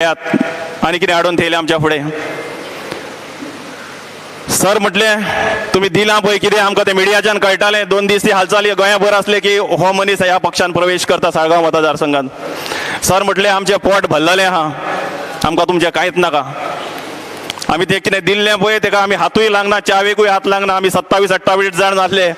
आणि कितें हाडून थेयलें आमच्या फुडें. सर म्हटलें तुमी दिलां पळय कितें आमकां तें मिडियाच्यान कळटालें. 2 दीस ती हालचाली गोंयाभर आसले की हो मनीस ह्या पक्षान प्रवेश करता साळगांव मतदारसंघात. सर म्हटलें आमचें पोट भरलेलें आहा, आमकां तुमचें कांयच नाका. आमी तें कितें दिल्लें पळय तेका आमी हातूय लावना, च्यावेकूय हात लावना. आमी 27-28 जाण आसले.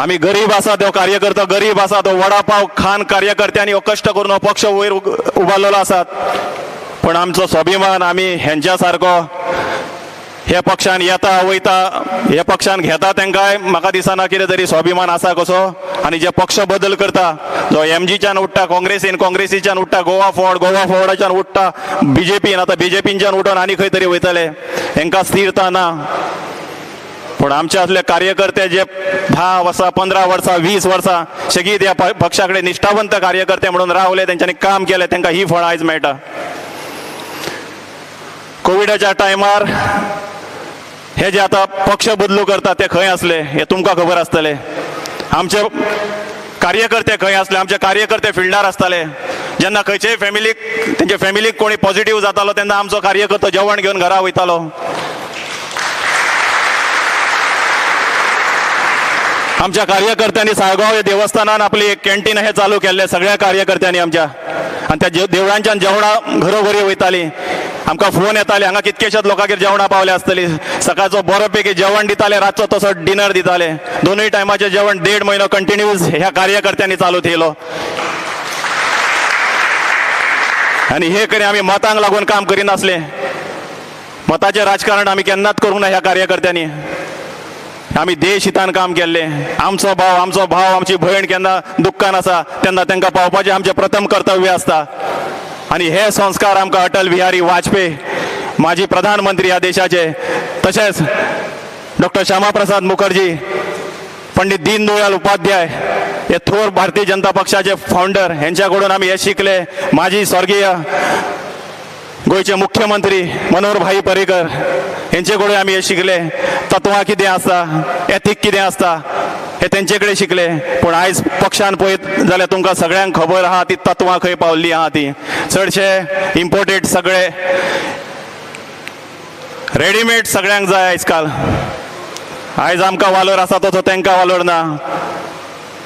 आमी गरीब आसा, तो कार्यकर्ता गरीब आसा, तो वडापाव खान कार्यकर्त्यांनी हो कश्ट करून हो पक्ष वयर उबारलेलो आसात. पण आमचो स्वाभिमान आमी हेंच्या सारको हे पक्षान येता वयता, हे पक्षान घेता तांकांय म्हाका दिसना कितें तरी स्वाभिमान आसा कसो. आनी जे पक्ष बदल करता, जो एमजीच्यान उठटा काँग्रेसीच्यान उठटा, गोवा फॉर्वर्डाच्यान उठटा बीजेपीन, आतां बीजेपीच्यान उठोन आनी खंय तरी वयतले, हेंकां स्थिरता ना. पण आमचे असले कार्यकर्ते जे 10 वर्सां 15 वर्सां 20 वर्सां सगळीं ह्या पक्षा कडेन निश्ठावंत कार्यकर्ते म्हणून रावले, तेंच्यांनी काम केलें, तांकां ही फळां आयज मेळटा. कोविडाच्या टायमार हे जे आता पक्ष बदलू करतात ते खंय असले हे तुमकां खबर आसतले. आमचे कार्यकर्ते खंय असले, आमचे कार्यकर्ते फिल्डार आसताले. जेन्ना खंयचेय तेंचे फॅमिलीक कोणी पॉझिटिव्ह जातालो तेन्ना आमचो कार्यकर्तो जेवण घेवन घरा वयतालो. आमच्या कार्यकर्त्यांनी साळगांव हे देवस्थानान आपली एक कॅन्टीन हे चालू केल्ले सगळ्या कार्यकर्त्यांनी आमच्या. आणि त्या देवळांच्यान जेवणां घरोघरी वयताली. आमकां फोन येताले हांगा कितकेशेच लोकांगेर जेवणां पावले आसतली. सकाळचो बरो पैकी जेवण दिताले, रातचो तसो डिनर दिताले. दोनूय टायमाचें जेवण 1.5 म्हयनो कंटिन्यूस ह्या कार्यकर्त्यांनी चालू थेयलो. आनी हे करी आमी मतांक लागून काम करिनासले. मताचें राजकारण आमी केन्नाच करूंक ना ह्या कार्यकर्त्यांनी. आमी देश हितान काम केल्लें. आमचो भाव आमची भयण केन्ना दुख्खान आसा तेन्ना तांकां पावपाचें आमचें प्रथम कर्तव्य आसता. आनी हे संस्कार आमकां अटल बिहारी वाजपेयी माजी प्रधानमंत्री ह्या देशाचे, तशेंच डॉक्टर श्यामा प्रसाद मुखर्जी, पंडित दीनदयाळ उपाध्याय हे थोर भारतीय जनता पक्षाचे फाउंडर, हेंच्याकडून आमी हे शिकले. माजी स्वर्गीय गोयचे मुख्यमंत्री मनोहर भाई पर्रीकर हेंचे कडे आमी हे शिकले. तत्वां कितें आसता, एथीक कितें आसता हे तेंचे कडेन शिकले. पूण आयज पक्षान पळयत जाल्यार तुमकां सगळ्यांक खबर आहा ती तत्वां खंय पावल्ली आहा. ती चडशे इम्पोर्टेड सगळे रेडीमेड सगळ्यांक जाय आयज काल. आयज आमकां वालोर आसा तसो तांकां वालोर ना.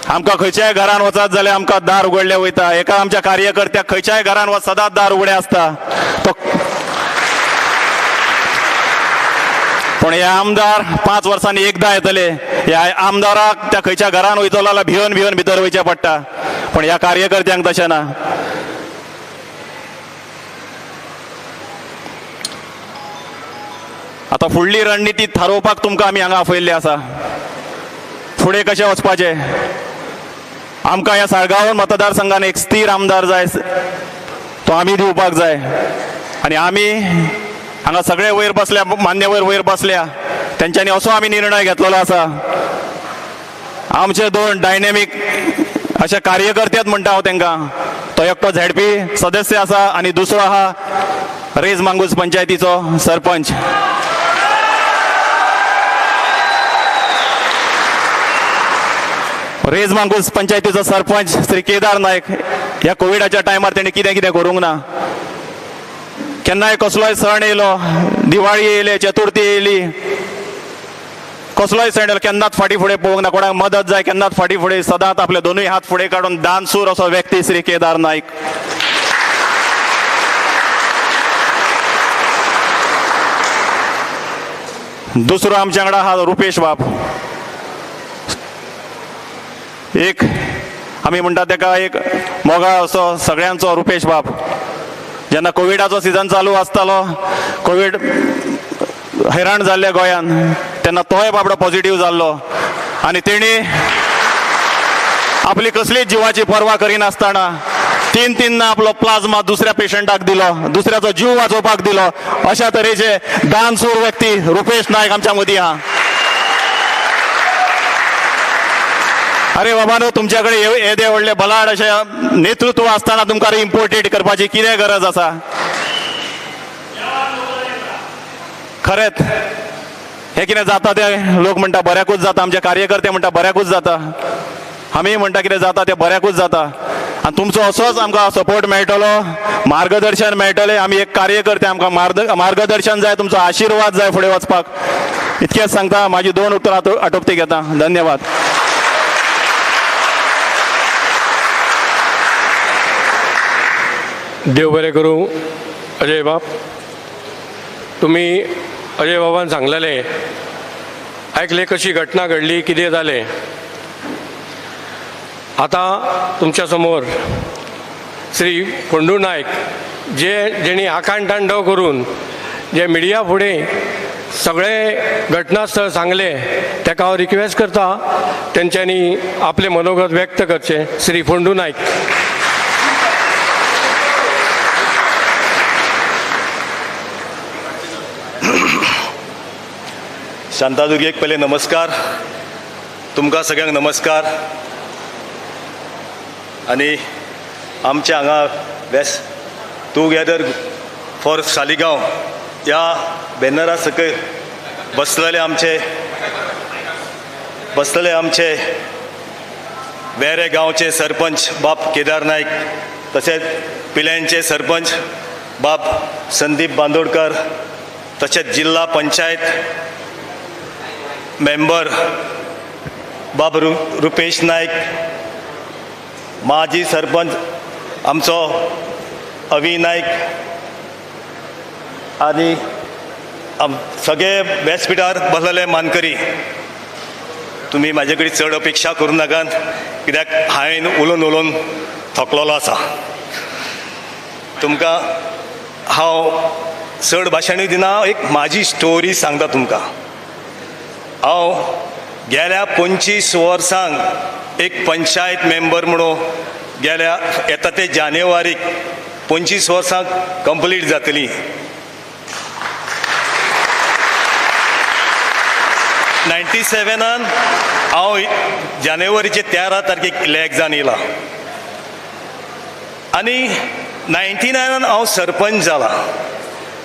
आमकां खंयच्याय घरान वचत जाल्यार आमकां दार उगडलें वयता. एका आमच्या कार्यकर्त्याक खंयच्याय घरान वच सदांच दार उगडें आसता. पण हे आमदार 5 वर्सांनी एकदां येतले. ह्या आमदाराक त्या खंयच्या घरान वयतलो जाल्यार भिवन भितर वयचें पडटा. पण ह्या कार्यकर्त्यांक तशें ना. आतां फुडली रणनिती थारोवपाक तुमकां आमी हांगा आपयल्ले आसा. फुडें कशें वचपाचें. आमकां ह्या साळगांव मतदारसंघान एक स्थिर आमदार जाय, तो आमी दिवपाक जाय. आनी आमी हांगा सगळे वयर बसल्या, मान्यवर वयर बसल्या, तेंच्यांनी असो आमी निर्णय घेतलेलो आसा. आमचे 2 डायनेमीक अशे कार्यकर्तेच म्हणटा हांव तांकां. तो एकटो झेडपी सदस्य आसा आनी दुसरो आहा रेज मांगूस पंचायतीचो सरपंच. रेज मांगूस पंचायतीचो सरपंच श्री केदार नायक. ह्या कोविडाच्या टायमार तेणी कितें कितें करूंक ना. केन्नाय कसलोय सण येयलो, दिवाळी येयले, चतुर्थी येयली, कसलोय सण येयलो, केन्नाच फाटी फुडें पळोवंक ना. कोणाक मदत जाय केन्नाच फाटी फुडें, सदांच आपले दोनूय हात फुडें काडून दानसूर असो व्यक्ती श्री केदार नायक. दुसरो आमच्या वांगडा आहा रुपेश बाब. एक आमी म्हणटा तेका एक मोगाळ असो सगळ्यांचो रुपेश बाब. जेन्ना कोविडाचो सिजन चालू आसतालो, कोविड हैराण जाल्ले गोंयान, तेन्ना तोय बाबडो पॉझिटिव्ह जाल्लो. आनी तेणी आपली कसलीच जिवाची पर्वा करिनासतना 3 आपलो प्लाझ्मा दुसऱ्या पेशंटाक दिलो, दुसऱ्याचो जीव वाचोवपाक दिलो. अशा तरेचे दानसूर व्यक्ती रुपेश नायक आमच्या मदीं आहा. अरे बाबानो, तुमच्याकडे येदे व्हडले बलाड अशे नेतृत्व आसतना तुमकां इम्पोर्टेड करपाची कितें गरज आसा. खरेंच हे कितें जाता ते लोक म्हणटा बऱ्याकूच जाता, आमचे कार्यकर्ते म्हणटा बऱ्याकूच जाता. आमी म्हणटा कितें जाता तें बऱ्याकूच जाता आनी तुमचो असोच आमकां सपोर्ट मेळटलो, मार्गदर्शन मेळटलें. आमी एक कार्यकर्ते, आमकां मार्गदर्शन जाय, तुमचो आशिर्वाद जाय फुडें वचपाक. इतकेंच सांगता. म्हाजी 2 उतरां आटोपती घेता. धन्यवाद. देव बरें करूं. अजय बाब, तुम्ही अजय बाबान सांगलेले, आयकले कशी घटना घडली, कितें जालें. आता तुमच्या समोर श्री फोंडू नायक जेणी आकांतांडव करून जे मिडिया फुडें सगळे घटनास्थळ सांगले, ताका हांव रिक्वेस्ट करता तेंच्यांनी आपले मनोगत व्यक्त करचे. श्री फोंडू नायक. शांतादुर्गेक पहिले नमस्कार. तुमकां सगळ्यांक नमस्कार. आणि आमच्या हांगा बेस्ट टुगेदर फॉर सालिगांव ह्या बॅनरा सकयल बसलेले आमचे वेरे गांवचे सरपंच बाब केदार नायक, तशेंच पिल्यांचे सरपंच बाब संदीप बांदोडकर, तशेंच जिल्हा पंचायत मेंबर बाब रुपेश नायक, माजी सरपंच आमचो अवी नायक आनी सगळे व्यासपीठार बसलेले मानकरी. तुमी म्हाजे कडेन चड अपेक्षा करूं नाकात, कित्याक हांवें उलोवन थकलेलो आसा. तुमकां हांव चड भाशणूय दिना, एक म्हाजी स्टोरी सांगता तुमकां. हांव गेल्या 25 वर्सांक एक पंचायत मेंबर म्हणून येता ते जानेवारीक 25 वर्सां कंप्लीट जातली. 97 हांव जानेवारीचे 13 तारखेक इलेक्ट जावन येयला आनी 99 हांव सरपंच जाला.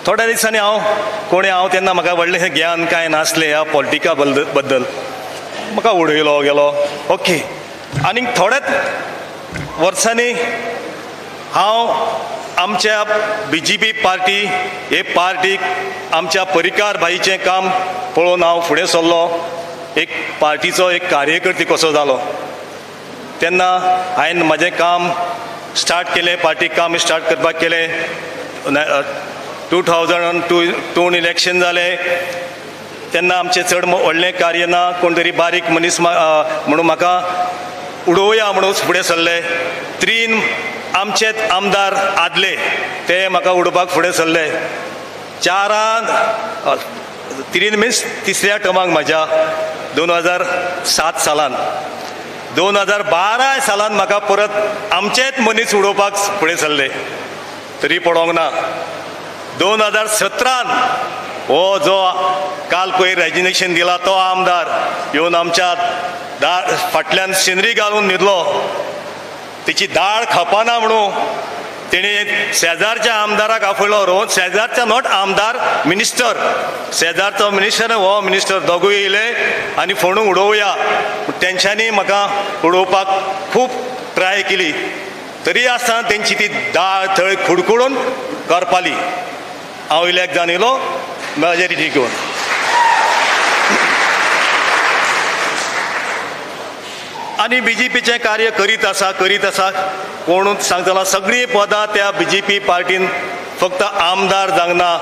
थोड्या दिसांनी हांव तेन्ना म्हाका व्हडलें ज्ञान कांय नासलें ह्या पॉलिटिका बद्दल. म्हाका उडयलो गेलो ओके. आनी थोड्याच वर्सांनी हांव आमच्या BJP पार्टी हे पार्टीक आमच्या परिकार भाईचें काम पळोवन हांव फुडें सरलो. एक पार्टीचो एक कार्यकर्ती कसो जालो. तेन्ना हांवें म्हाजें काम स्टार्ट केलें, पार्टीक काम स्टार्ट करपाक केलें. 2002 इलेक्शन जालें तेन्ना आमचें चड व्हडलें कार्य ना, कोण तरी बारीक मनीस म्हणून म्हाका उडोवया म्हणून फुडें सरले. 3 आमचेच आमदार आदले ते म्हाका उडोवपाक फुडें सरले. 3 मिन्स तिसऱ्या टर्माक म्हाज्या 2007 सालान. 2012 सालान म्हाका परत आमचेच मनीस उडोवपाक फुडें सरले, तरी पडोंक ना. 2017 हो जो काल पयर रेजिग्नेशन दिला तो आमदार येवन आमच्या फाटल्यान सिनरी घालून न्हिदलो. तिची दाळ खपाना म्हणून तेणी शेजारच्या आमदाराक आपयलो. शेजारच्या नॉट आमदार, मिनिस्टर, शेजारचो मिनिस्टर हो मिनिस्टर दोगूय येयले आनी फोंडूंक उडोवया. तेंच्यांनी म्हाका उडोवपाक खूब ट्राय केली, तरी आसतना तेंची ती दाळ थंय खुडखुडून करपाली. हांव इलेक्ट जावन येयलो मेजॉरिटी घेवन. आनी BJPचें कार्य करीत आसा. कोणूच सांगतलो सगळीं पदां त्या BJP पार्टीन फक्त आमदार जावना,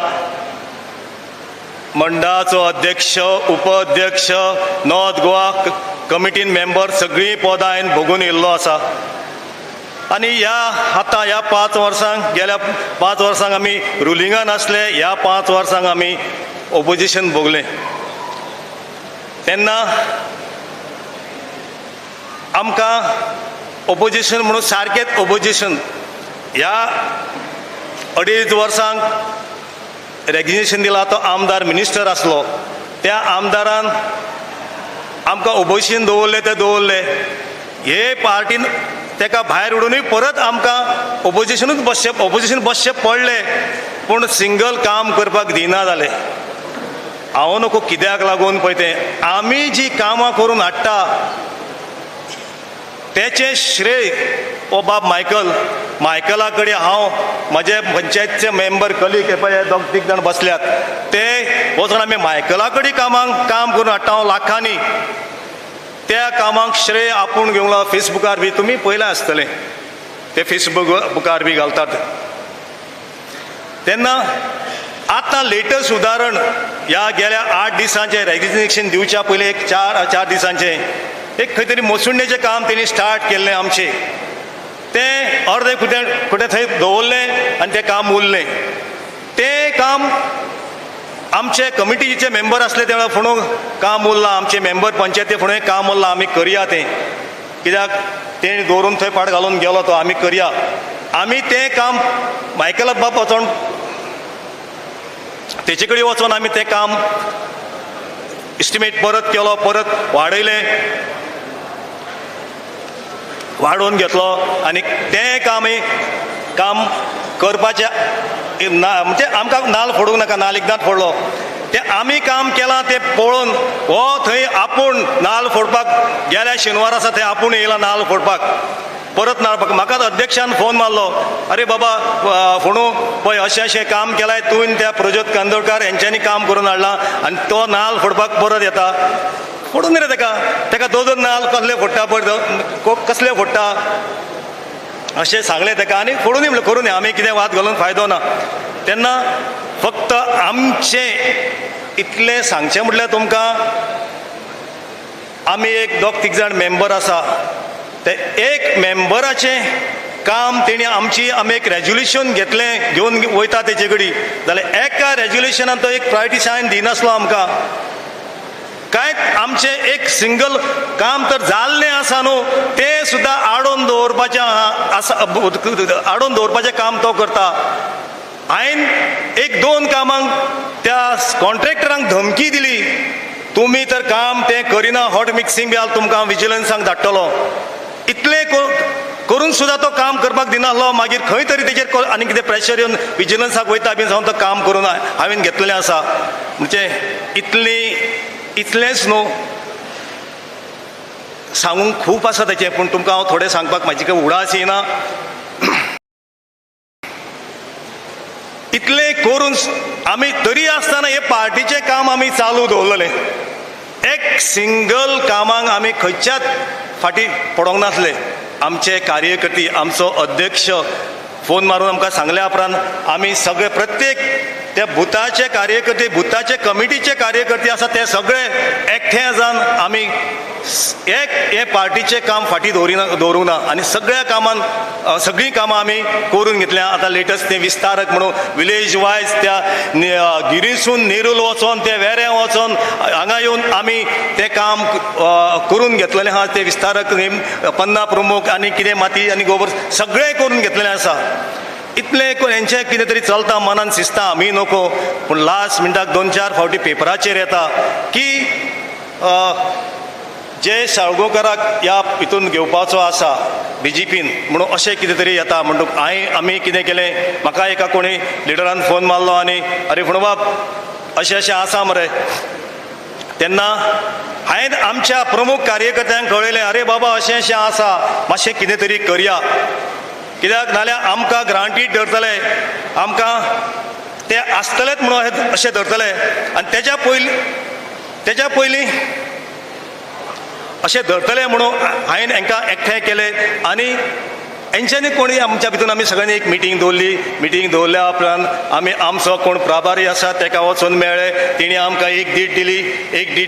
मंडळाचो अध्यक्ष, उपाध्यक्ष, नॉर्थ गोवा कमिटीन मेंबर सगळीं पदां हांवें भोगून येयल्लो आसा. आनी ह्या 5 वर्सांक, गेल्या 5 वर्सांक आमी रुलिंगान आसले, ह्या 5 वर्सांक आमी ऑपोजिशन भोगलें. तेन्ना आमकां ऑपोजिशन म्हणून सारकेंच ऑपोजिशन ह्या 2.5 वर्सांक रेजिग्नेशन दिला तो आमदार मिनिस्टर आसलो. त्या आमदारान आमकां ऑपोजिशन दवरले. हे पार्टीन तेका भायर उडोवनूय परत आमकां ऑपोजिशन बसचें पडलें, पूण सिंगल काम करपाक दिना जालें. हांव नको कित्याक लागून पळय तें आमी जीं कामां करून हाडटा तेचे श्रेय ओ बाब मायकला कडेन हांव म्हजे पंचायतीचे मेंबर कलीग हे पळय दोग तीग जाण बसल्यात ते वचून आमी मायकला कडेन काम करून हाडटा हांव लाखांनी त्या कामाक श्रेय आपूण घेवंक फेसबुकार बी तुमी पयलें आसतलें ते फेसबुकार बी घालतात तेन्ना आतां लेटस्ट उदाहरण ह्या गेल्या 8 दिसांचे रेजिग्नेशन दिवच्या पयलीं एक चार दिसांचे एक खंय तरी मोसुंडेचें काम तेणी स्टार्ट केल्लें आमचें तें अर्दें कुठे थंय दवरलें आनी तें काम उरलें तें काम आमचे कमिटीचे मेंबर असले ते वेळार फुडो काम उरलां आमचे मेंबर पंचायती फुडें काम उरलां आमी करया तें कित्याक तेणी दवरून थंय पाड घालून गेलो तो आमी करया आमी तें काम मायकल बाब वचोन तेचे कडेन वचोन आमी तें काम इस्टिमेट परत केलो परत वाडोवन घेतलो आनी तें काम करपाचें म्हणजे आमकां नाल्ल फोडूंक नाका नाल्ल एकदांच फोडलो तें आमी काम केलां तें पळोवन हो थंय आपूण नाल्ल फोडपाक गेल्या शेनवार आसा थंय आपूण येयला नाल्ल फोडपाक परत नाल्ल म्हाका अध्यक्षान फोन मारलो अरे बाबा फोणू पळय अशें काम केलाय तुवें त्या प्रज्योत कांदोळकार हेंच्यांनी काम करून हाडलां आनी तो नाल्ल फोडपाक परत येता फोडून रे तेका दोन नाल्ल कसले फोडटा पळय कसले फोडटा अशें सांगलें तेका आनी फोडूनय म्हणलें करून आमी कितें वाद घालून फायदो ना तेन्ना फक्त आमचें इतलें सांगचें म्हटल्यार तुमकां आमी एक दोग तीग जाण मेंबर आसा ते एक मेंबराचें काम तेणी आमी एक रेजोल्युशन घेवन वयता तेचे कडेन जाल्यार एका रेजोल्युशनान तो एक प्रायोरिटी सायन दिनासलो आमकां काय आमचे एक सिंगल काम तर जाल्लें आसा न्हू तें सुद्दां आडोवन दवरपाचें काम तो करता हांवें एक दोन कामांक त्या कॉन्ट्रॅक्टरांक धमकी दिली तुमी तर काम तें करिना हॉट मिक्सिंग बी तुमकां विजिलन्सांक धाडटलो इतलें करून सुद्दां तो काम करपाक दिनासलो मागीर खंय तरी तेचेर आनी कितें प्रेशर येवन विजिलन्साक वयता बी जावन तो काम करून हांवें घेतलेलें आसा म्हणजे इतलेंच न्हू सांगूंक खूब आसा तेचें पूण तुमकां हांव थोडें सांगपाक म्हाजी काय उडास येना इतलें करून आमी तरी आसतना हे पार्टीचें काम आमी चालू दवरलेलें एक सिंगल कामाक आमी खंयच्याच फाटी पडोंक नासले आमचे कार्यकर्ती आमचो अध्यक्ष फोन मारून आमकां सांगल्या उपरांत आमी सगळे प्रत्येक त्या बुथाचे कार्यकर्ते बुथाचे कमिटीचे कार्यकर्ते आसा ते सगळे एकठांय जावन आमी एक हे पार्टीचें काम फाटी दवरूंक ना आनी सगळ्या कामान सगळीं कामां आमी करून घेतल्या आतां लेटस्ट तें विस्तारक म्हणून विलेज वायज त्या गिरीसून नेरूल वचोन ते वेऱ्यां वचोन हांगा येवन आमी तें काम करून घेतलेलें आहा ते विस्तारक पन्ना प्रमुख आनी कितें माती आनी गोबर सगळें करून घेतलेलें आसा इतलें हेंचें कितें तरी चलता मनान शिस्ता आमी नको पूण लास्ट मिनटाक 2-4 फावटी पेपराचेर येता की जे साळगांवकाराक ह्या हितून घेवपाचो आसा BJPन म्हणून अशें कितें तरी येता म्हणटूक आमी कितें केलें म्हाका एका कोणी लिडरान फोन मारलो आनी अरे फुणबाब अशें आसा मरे तेन्ना हांवें आमच्या प्रमुख कार्यकर्त्यांक कळयलें अरे बाबा अशें आसा मातशें कितें तरी करया कित्याक नाल्यार आमकां ग्रांटीड धरतले आमकां ते आसतलेच म्हणून अशें धरतले आनी तेच्या पयलीं अशें धरतले म्हणून हांवें हांकां एकठांय केलें आनी हेंच्यांनी कोणी आमच्या भितून आमी सगळ्यांनी एक मिटींग दवरल्या उपरांत आमी आमचो कोण प्रभारी आसा तेका वचून मेळ्ळे तेणी आमकां एक डीट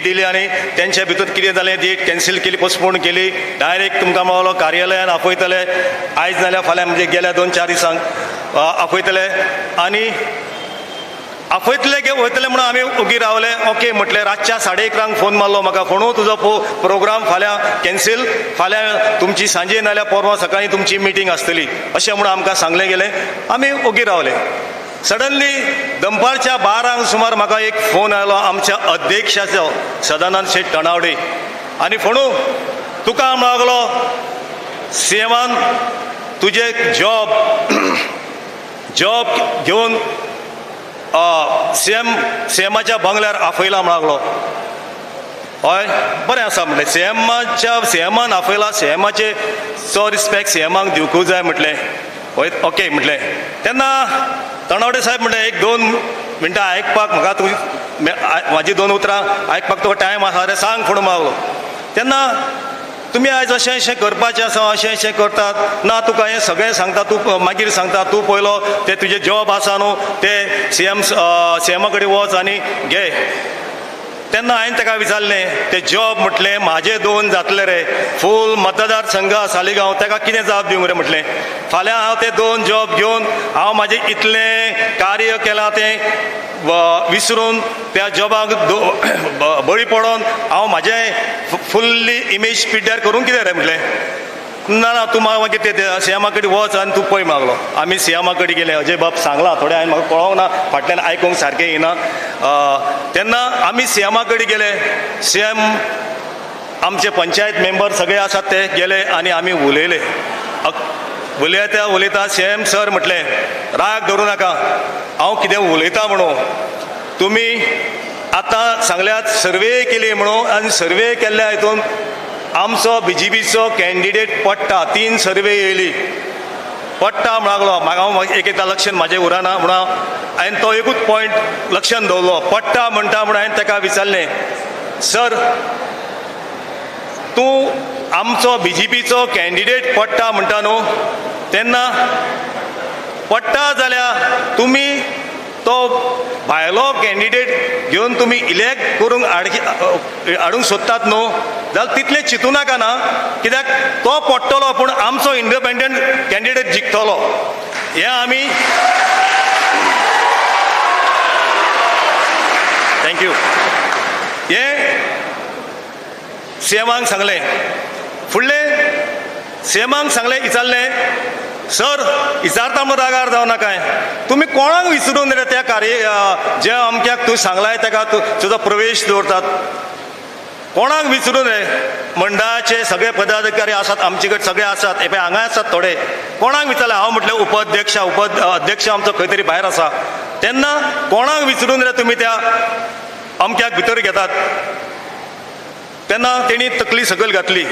दिली आनी तेंच्या भितर कितें जालें डीट कॅन्सील केली पोस्टपोन केली डायरेक्ट तुमकां मेळलो कार्यालयान आपयतले आयज नाल्यार फाल्यां म्हणजे गेल्या 2-4 दिसांक आपयतले आनी वयतले म्हणून आमी ओगी रावले ओके म्हटलें रातच्या 1:30 फोन मारलो म्हाका फोणू तुजो प्रोग्राम फाल्यां कॅन्सील फाल्यां तुमची सांजे नाल्यार परवा सकाळीं तुमची मिटींग आसतली अशें म्हणून आमकां सांगलें गेलें आमी ओगी रावले सडनली दनपारच्या 12 सुमार म्हाका एक फोन आयलो आमच्या अध्यक्षाचो सदानंद शेट टणावडे आनी फोणू तुका लागलो सीएमान तुजे जॉब घेवन सीएमाच्या बंगल्यार आपयला म्हणून लागलो हय बरें आसा म्हटलें सीएमान आपयला सीएमाचे चो रिस्पेक्ट सीएमाक दिवंकूच जाय म्हटलें हय ओके म्हटलें तेन्ना तणवडे साहेब म्हटलें 1-2 मिनटां आयकपाक म्हाका तूं म्हाजी 2 उतरां आयकपाक तुका टायम आसा रे सांग फुडें मागलो तेन्ना तुमी आयज अशें करपाचें आसा अशें करतात ना तुका हें सगळें सांगता तूं मागीर सांगता तूं पयलो ते तुजें जॉब आसा न्हू ते सीएमा कडेन वच आनी घे तेन्ना हांवें ताका विचारलें ते जॉब म्हटलें म्हाजे 2 जातले रे फूल मतदार संघ सालिगांव ताका कितें जाप दिवंक रे म्हटलें फाल्यां हांव ते 2 जॉब घेवन हांव म्हाजें इतलें कार्य केलां तें विसरून त्या जॉबाक बळी पडोन हांव म्हाजें फुल्ली इमेज पिड्ड्यार करूंक कितें रे म्हटलें ना ना तूं मागीर ते सीएमा कडेन वच आनी तूं पळय मागलो आमी सीएमा कडेन गेले अजय बाब सांगलां थोडें हांवें म्हाका कळोंक ना फाटल्यान आयकूंक सारकें येना तेन्ना आमी सीएमा कडेन गेले सीएम आमचे पंचायत मेंबर सगळे आसात ते गेले आनी आमी उलयले उलयता सीएम सर म्हटलें राग धरूं नाका हांव कितें उलयतां म्हणून तुमी आतां सांगल्यात सर्वे केली म्हणून आनी सर्वे केल्ल्या हितून आमचो बीजेपीचो कॅन्डिडेट पडटा 3 सर्वे येयली पडटा म्हणलो म्हाका हांव एकदां लक्षांत म्हाजें उरना म्हणून हांवें तो एकूच पॉयंट लक्षांत दवरलो पडटा म्हणटा म्हणून हांवें ताका विचारलें सर तूं आमचो बीजेपीचो कॅन्डिडेट पडटा म्हणटा न्हू तेन्ना पडटा जाल्यार तुमी तो भायलो कॅन्डिडेट घेवन तुमी इलेक्ट करूंक हाडूंक सोदतात न्हू जाल्यार तितलें चिंतूं नाका ना कित्याक तो पडटलो पूण आमचो इंडिपेंडंट कॅन्डिडेट जिखतलो हें आमी थँक्यू हें सीएमाक सांगलें फुडलें सीएमाक सांगलें विचारलें सर विचारता म्हणून रागार जावं नाकाय तुमी कोणाक विचारून रे त्या कार्य जे अमक्याक तूं सांगलाय ताका तुजो प्रवेश दवरतात कोणाक विचारून रे मंडळाचे सगळे पदाधिकारी आसात आमचे कडेन सगळे आसात हे पळय हांगा आसात थोडे कोणाक विचारलें हांव म्हटलें अध्यक्ष आमचो खंय तरी भायर आसा तेन्ना कोणाक विचारून रे तुमी त्या अमक्याक भितर घेतात तेन्ना तेणी तकली सकयल घातली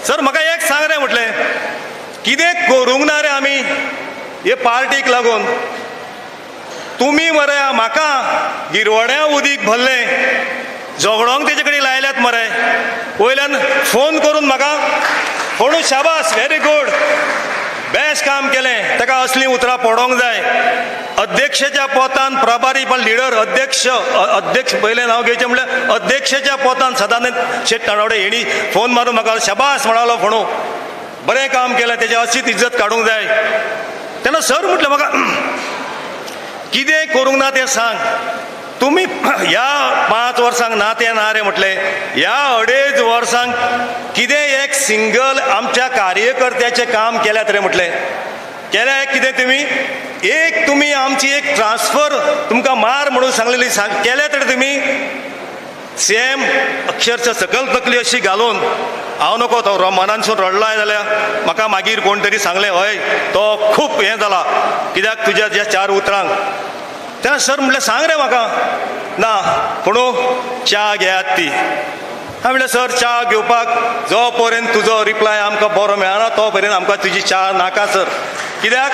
सर म्हाका एक सांग रे म्हटलें कितें करूंक ना रे आमी हे पार्टीक लागून तुमी मरे म्हाका गिरवड्या उदीक भरलें झगडोंक तेजे कडेन लायल्यात मरे वयल्यान फोन करून म्हाका फोणू शाबास व्हेरी गूड बेस्ट काम केलें ताका असलीं उतरां पडोंक जाय अध्यक्षाच्या पोतान प्रभारी पण लिडर अध्यक्ष पयलें नांव घेवचें म्हणल्यार अध्यक्षाच्या पोतान सदानंद शेट ताणवडे हेणी फोन मारून म्हाका शाबास म्हणालो फोणू बरें काम केलें तेजी अशीच इज्जत काडूंक जाय तेन्ना सर म्हटलें म्हाका कितें करूंक ना तें सांग तुमी ह्या 5 वर्सांक ना तें ना रे म्हटलें ह्या 2.5 वर्सांक कितें एक सिंगल आमच्या कार्यकर्त्याचें काम केल्यात रे म्हटलें केल्या कितें तुमी आमची एक ट्रान्सफर तुमकां मार म्हणून सांगलेली केल्या तर तुमी सीएम अक्षरशः सकल तकली अशी घालून हांव नको तो मनानसून रडलाय जाल्यार म्हाका मागीर कोण तरी सांगलें हय तो खूब हें जाला कित्याक तुज्या ज्या 4 उतरांक तेन्ना सर म्हटलें सांग रे म्हाका ना पुणू च्या घेयात ती हांवें म्हटलें सर च्या घेवपाक जो पर्यंत तुजो रिप्लाय आमकां बरो मेळना तो पर्यंत आमकां तुजी च्या नाका सर कित्याक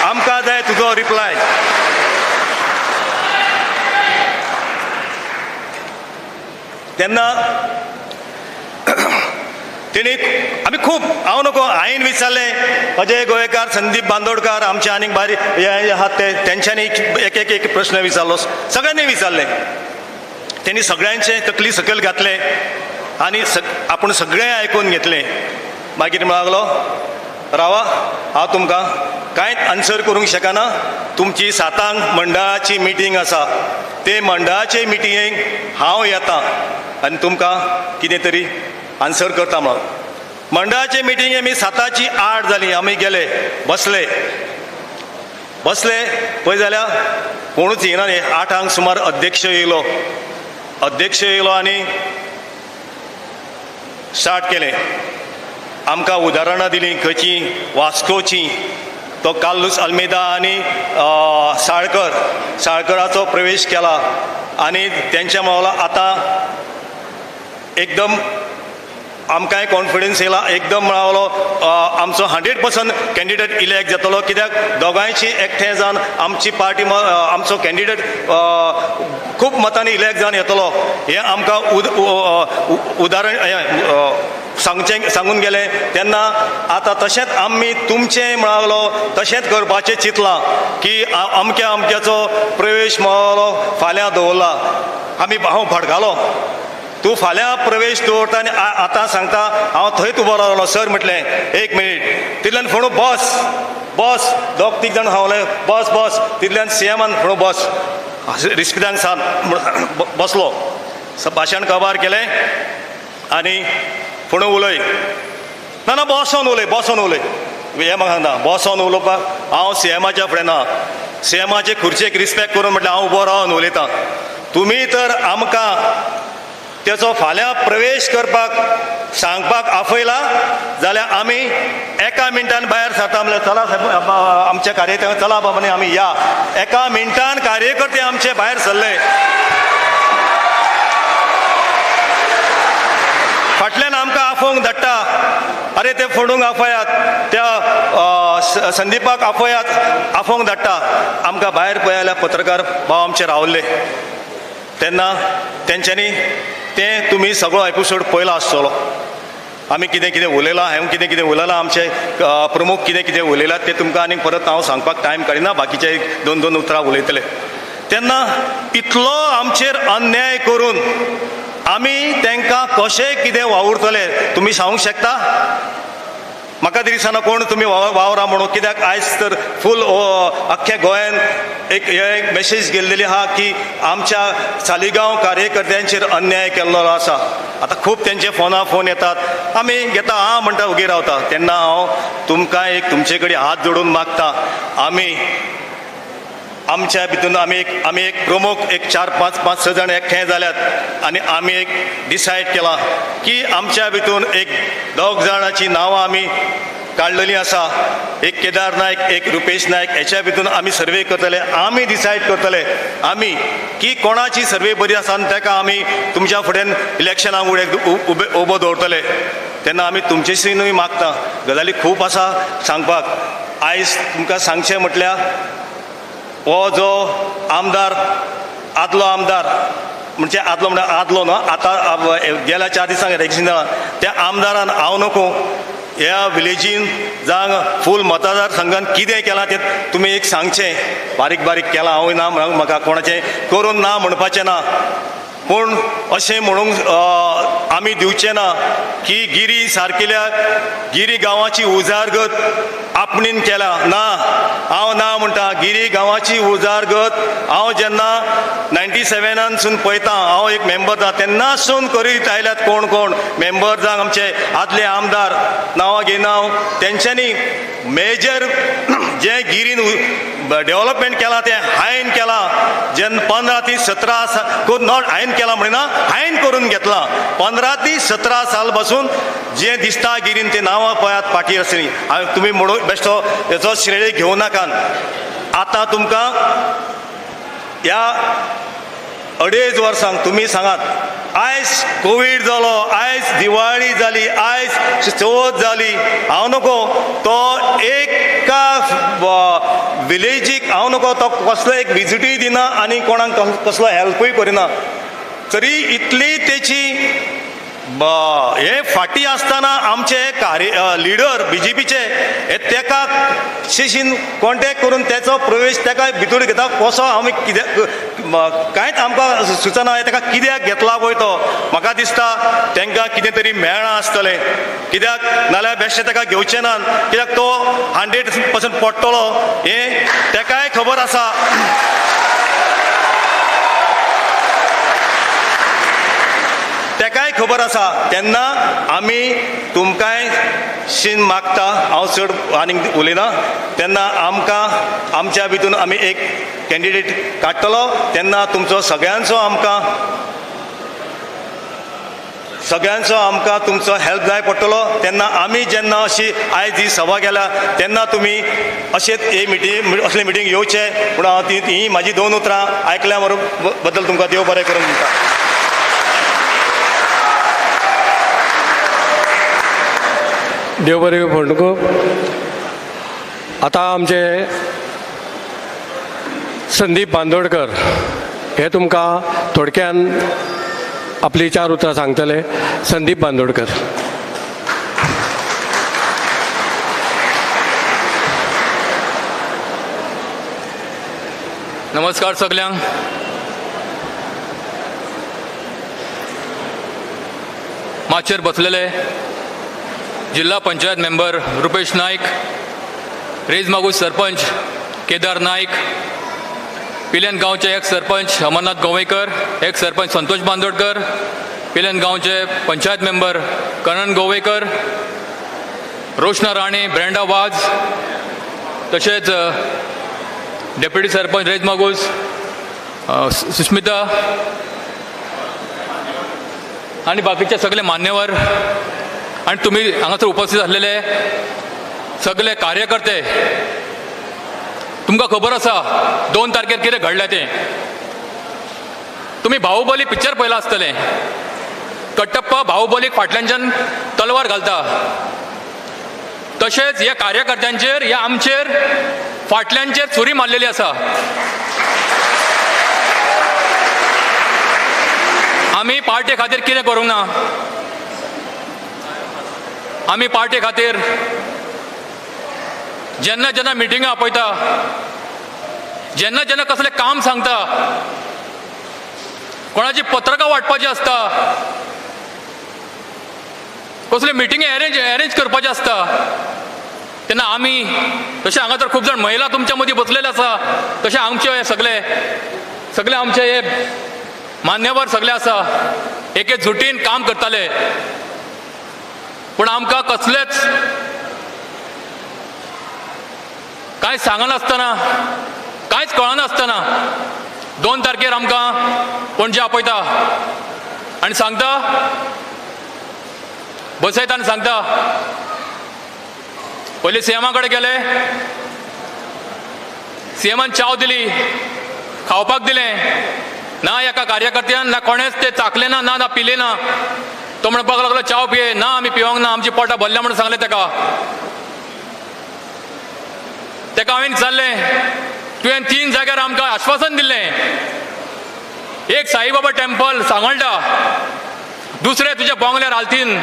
आमकां जाय तुजो रिप्लाय तेन्ना तेणी आमी खूब हांव नको हांवें विचारलें अजय गोयकार संदीप बांदोडकार आमचे आनीक बारीक हे आहात ते तेंच्यांनी एक प्रश्न विचारलो सगळ्यांनी विचारले तेणी सगळ्यांचे तकली सकयल घातले आनी आपूण सगळें आयकून घेतलें मागीर लागलो रावा हांव तुमकां कांयच आन्सर करूंक शकना तुमची 7 मंडळाची मिटींग आसा ते मंडळाचे मिटिंगेक हांव येतां आनी तुमकां कितें तरी आन्सर करता म्हणून मंडळाचे मिटिंगे आमी 7ची 8 जाली आमी गेले बसले पळय जाल्यार कोणूच येना न्ही 8 सुमार अध्यक्ष येयलो आनी स्टार्ट केलें आमकां उदाहरणां दिलीं खंयची वास्कोची तो कार्लोस अल्मेदा आनी साळकराचो प्रवेश केला आनी तेंच्या मावला आतां एकदम आमकांय कॉन्फिडन्स येयला एकदम मेळालो आमचो 100% कॅन्डिडेट इलेक्ट जातलो कित्याक दोगांयची एकठांय जावन आमची पार्टी आमचो कॅन्डिडेट खूब मतांनी इलेक्ट जावन येतलो हें आमकां उदाहरण सांगून गेले तेन्ना आतां तशेंच आमी तुमचें मेळालो तशेंच करपाचें चिंतलां की अमक्याचो प्रवेश मेळालो फाल्यां दवरला हांव भडकालो तूं फाल्यां प्रवेश दवरता आनी आतां सांगता हांव थंयच उबो रावलो सर म्हटलें 1 मिनीट तितल्यान फोणू बस 2-3 जाण हांवले बस तितल्यान सीएमान फोणू बस रिस्पेदान सान बसलो भाशण काबार केलें आनी फोणू उलय ना बसोन उलय हें म्हाका सांगता बसोन उलोवपाक हांव सीएमाच्या फुडें ना सीएमाचे खुर्चेक रिस्पेक्ट करून म्हटलें हांव उबो रावन उलयतां तुमी तर आमकां तेचो फाल्यां प्रवेश करपाक सांगपाक आपयला जाल्यार आमी एका मिनटान भायर सरता म्हणल्यार चला आमच्या कार्यकर्ते चला बाबांनी आमी या एका मिनटान कार्यकर्ते आमचे भायर सरले फाटल्यान आमकां आफोवंक धाडटा अरे ते फोडूंक आपयात त्या संदीपाक आफोवंक धाडटा आमकां भायर पळयल्यार पत्रकार भाव आमचे रावल्ले तेन्ना तेंच्यांनी तें तुमी सगळो एपिसोड पयलो आसतलो आमी कितें कितें उलयलां हांवें कितें कितें उलयलां आमचे प्रमुख कितें कितें उलयलां तें तुमकां आनीक परत हांव सांगपाक टायम काडिना बाकीचे 2-2 उतरां उलयतले तेन्ना इतलो आमचेर अन्याय करून आमी तांकां कशें कितें वावुरतले तुमी सांगूंक शकता म्हाका तरी दिसना कोण तुमी वावरा म्हणून कित्याक आयज तर फूल अख्ख्या गोंयान एक मेसेज गेल्लेली आहा की आमच्या सालिगांव कार्यकर्त्यांचेर अन्याय केल्लो आसा आतां खूब तेंचे फोन येतात आमी घेता म्हणटा उगी रावता तेन्ना हांव तुमकां एक तुमचे कडेन हात जोडून मागता आमी आमच्या भितून आमी एक प्रमुख एक 4-5-6 जाण एकठांय जाल्यात आनी आमी एक डिसायड केलां की आमच्या भितून एक 2 जाणांची नांवां आमी काडलेलीं आसा एक केदार नायक एक रुपेश नायक हेच्या भितून आमी सर्वे करतले आमी डिसायड करतले आमी की कोणाची सर्वे बरी आसा आनी ताका आमी तुमच्या फुड्यान इलेक्शनाक उबो दवरतले तेन्ना आमी तुमचेशीनूय मागता गजाली खूब आसा सांगपाक आयज तुमकां सांगचें म्हटल्यार हो जो आमदार आदलो आमदार म्हणजे आदलो न्हू आतां गेल्या 4 दिसांक इलेक्शन जालां त्या आमदारान हांव नको ह्या विलेजीन जावं फूल मतदार संघान कितें केलां तें तुमी एक सांगचें बारीक केलां हांवूय ना म्हाका कोणाचें करून ना म्हणपाचें ना पूण अशें म्हणूंक आमी दिवचें ना की गिरी सारकेल्या गिरी गांवाची उजारगत आपणीन केला ना हांव ना म्हणटा गिरी गांवाची उजारगत हांव जेन्ना 97 पळयता हांव एक मेंबर जाता तेन्नासून करीत आयल्यात कोण मेंबर जावं आमचे आदले आमदार नांवां घेयना हांव तेंच्यांनी मेजर जें गिरीन डेव्हलपमेंट केलां तें हायेन केलां जेन्ना 15 ते 17 नॉट हायेन केलां म्हणना हायेन करून घेतलां 15 ते 17 साल पासून जें दिसता गिरीन तें नांवां पळयात फाटीर आसली तुमी म्हणून बेश्टो हेचो श्रेय घेवं नाकात आतां तुमकां ह्या 2.5 वर्सांक तुमी सांगात आयज कोवीड जालो आयज दिवाळी जाली आयज चवथ जाली हांव नको तो एका विलेजीक हांव नको तो कसलो एक विजिटूय दिना आनी कोणाक कसलो हेल्पूय करिना तरी इतली तेची हे फाटी आसतना आमचे लिडर BJPचे तेका शिशीन कॉन्टेक्ट करून तेचो प्रवेश तेका भितर घेता कसो हांव कित्याक कांयच आमकां सुचना तेका कित्याक घेतला पळय तो म्हाका दिसता तांकां कितें तरी मेळना आसतलें कित्याक नाल्यार बेश्टें तेका घेवचें ना कित्याक तो 100% पडटलो हें तेकाय खबर आसा तेकाय खबर आसा तेन्ना आमी तुमकांय शीन मागता हांव चड आनीक उलयना तेन्ना आमकां आमच्या भितून आमी एक कॅन्डिडेट काडटलो तेन्ना तुमचो सगळ्यांचो आमकां तुमचो हेल्प जाय पडटलो तेन्ना आमी जेन्ना अशी आयज ही सभा केल्या तेन्ना तुमी अशेंच हे असले मिटींग येवचे पूण हांव ही म्हाजी 2 उतरां आयकल्या बद्दल तुमकां देव बरें करून दिता देव बरें फोंडको. आतां आमचे संदीप बांदोडकर हे तुमकां थोडक्यान आपली 4 उतरां सांगतले. संदीप बांदोडकर. नमस्कार सगल्यांक. माचेर बसलेले जिल्हा पंचायत मेंबर रुपेश नाईक, रेज मागूस सरपंच केदार नाईक, पिलेन गांवचे एक सरपंच अमरनाथ गोवेकर, एक सरपंच संतोष बांदोडकर, पिलेन गांवचे पंचायत मेंबर करण गोवेकर, रोशना राणी, ब्रेंडा वाज, तशेंच डेप्युटी सरपंच रेज मागूस सुस्मिता आणि बाकीचे सगळे मान्यवर आणि तुम्ही हांगासर उपस्थित असलेले सगळे कार्यकर्ते. तुमकां खबर आसा 2 तारखेर कितें घडलें तें. तुम्ही बाहुबली पिक्चर पळयलां आसतलें. कट्टप्पा बाहुबलीक फाटल्यानच्यान तलवार घालता, तशेंच ह्या कार्यकर्त्यांचेर ह्या आमचेर फाटल्यानचेर सुरी मारलेली आसा. आमी पार्टी खातीर कितें करूंक ना. आमी पार्टी खातीर जेन्ना जेन्ना मिटिंगां आपयता, जेन्ना जेन्ना कसलें काम सांगता, कोणाची पत्रकां वाटपाची आसता, कसले मिटिंगे अरेंज करपाचे आसता, तेन्ना आमी तशें हांगा तर खूब जाण महिला तुमच्या मदीं बसलेले आसा, तशें आमचे हे सगळे आमचे हे मान्यवर सगळे आसा, एके जुटीन काम करताले. पूण आमकां कसलेच कांय सांगनासतना, कांयच कळनासतना 2 तारखेर आमकां पणजे आपयता आनी सांगता, बसयता आनी सांगता. पयलीं सीएमा कडेन गेले, सीएमान चाव दिली, खावपाक दिलें. ना एका कार्यकर्त्यान ना कोणेच ते चाखले ना, ना पिले ना. तो म्हणपाक लागलो चाव पिये. ना आमी पिवंक ना, आमची पोटां भरल्या म्हणून सांगलें तेका. हांवें विचारलें, तुवें 3 जाग्यार आमकां आश्वासन दिल्लें. एक साईबाबा टेम्पल सांगोळडा, दुसरें तुज्या बोंगल्यार आल्तीन,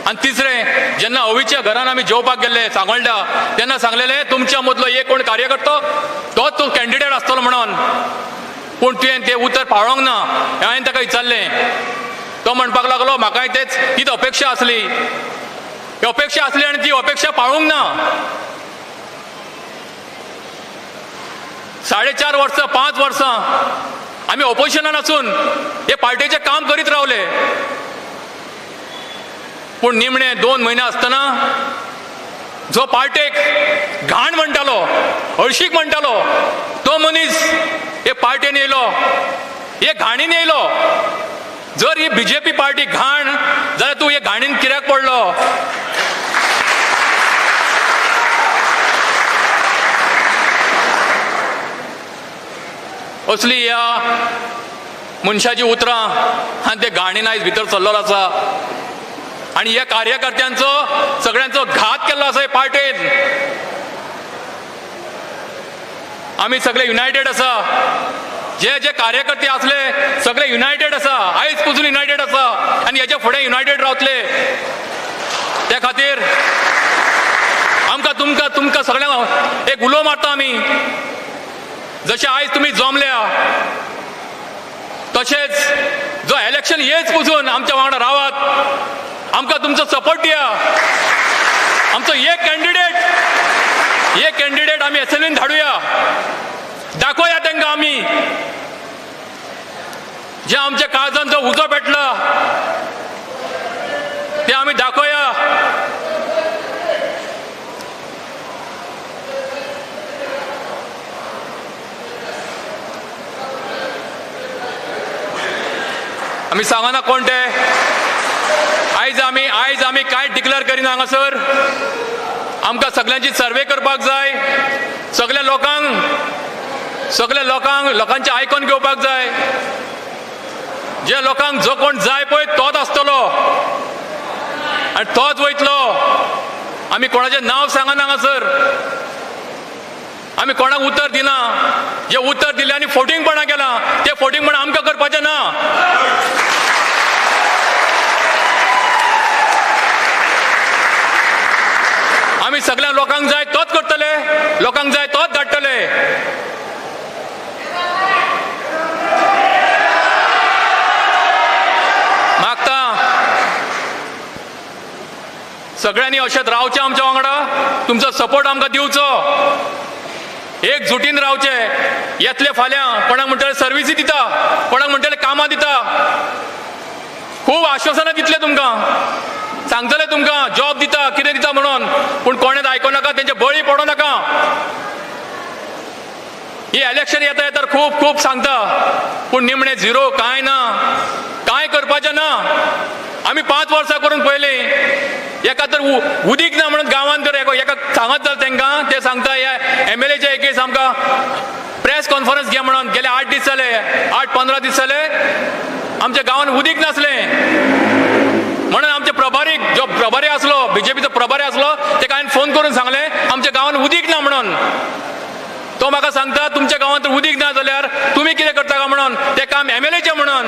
आनी तिसरें जेन्ना अवीच्या घरान आमी जेवपाक गेल्ले सांगोळडा, तेन्ना सांगलेलें तुमच्या मदलो एक कोण कार्यकर्तो तोच तूं कॅन्डिडेट आसतलो म्हणून. पूण तुवें तें उतर पाळोवंक ना. हांवें ताका विचारलें. तो म्हणपाक लागलो म्हाकाय तीच अपेक्षा आसली. ही अपेक्षा आसली आनी ती अपेक्षा पाळूंक ना. 4.5 वर्सां 5 वर्सां आमी ऑपोजिशनान आसून हे पार्टीचें काम करीत रावले. पूण निमणे 2 म्हयने आसतना जो पार्टेक घाण म्हणटालो, हळशीक म्हणटालो, तो मनीस हे पार्टीन येयलो, हे घाणीन येयलो. जर ही बीजेपी पार्टी घाण जाल्यार तूं हे घाणीन कित्याक पडलो? असली ह्या मनशाची उतरां आनी ते घाणीन आयज भितर सरलेलो आसा. आनी ह्या कार्यकर्त्यांचो सगळ्यांचो घात केल्लो आसा हे पार्टीन. आमी सगळे युनायटेड आसा. जे जे कार्यकर्ते असले सगळे युनायटेड आसा. आयज पसून युनायटेड आसा आनी हेच्या फुडें युनायटेड रावतले. त्या खातीर तुमकां सगळ्यांक एक उलो मारता आमी. जशें आयज तुमी जमल्या तशेंच जो इलेक्शन येयच पसून आमच्या वांगडा रावात. आमकां तुमचो सपोर्ट दिया. आमचो एक कॅन्डिडेट आमी एसएलएन धाडुया. दाखोवया तांकां आमी जे आमच्या काळजान जो उजो पेटला ते आमी दाखोवया. आमी सांगना कोण ते. आयज आमी कांय डिक्लेअर करिना हांगासर. आमकां सगळ्यांची सर्वे करपाक जाय. सगळ्या लोकांचे आयकून घेवपाक जाय. जे लोकांक जो कोण जाय पळय तोच आसतलो आनी तोच वयतलो. आमी कोणाचें नांव सांगना हांगासर. आमी कोणाक उतर दिना. जे उतर दिले आनी फोटिंगपणां केलां ते फोटिंगपणां आमकां करपाचें ना. आमी सगळ्या लोकांक जाय तोच करतले, लोकांक जाय तोच धाडटले. मागता सगळ्यांनी अशेंच रावचें आमच्या वांगडा. तुमचो सपोर्ट आमकां दिवचो. एकजुटीन रावचे. येतले फाल्यां कोणाक म्हणटले सर्विसी दिता, कोणाक म्हणटले कामां दिता, खूब आश्वासनां दितले तुमकां, सांगतले तुमकां जॉब दिता कितें दिता म्हणून. पूण कोणेंच आयकोनाका, तेंचे बळी पडो नाका. ही इलेक्शन येता येता खूब खूब सांगता, पूण निमणे झिरो, कांय ना, कांय करपाचें ना. आमी 5 वर्सां करून पयली. एका तर उदीक ना म्हणून गांवांत तर एका सांगत जालें तांकां, ते सांगता हे MLAचे एकेस आमकां प्रेस कॉन्फरन्स घे म्हणून. गेले 8 दीस जाले, 8-15 दीस जाले आमच्या गांवांत उदीक नासलें. म्हणून आमचे प्रभारी, जो प्रभारी आसलो, BJPचो प्रभारी आसलो, ताका हांवें फोन करून सांगलें आमच्या गांवांत उदीक ना म्हणून. तो म्हाका सांगता तुमच्या गांवांत उदीक ना जाल्यार तुमी कितें करता काय म्हणून. ते काम MLAचें म्हणून.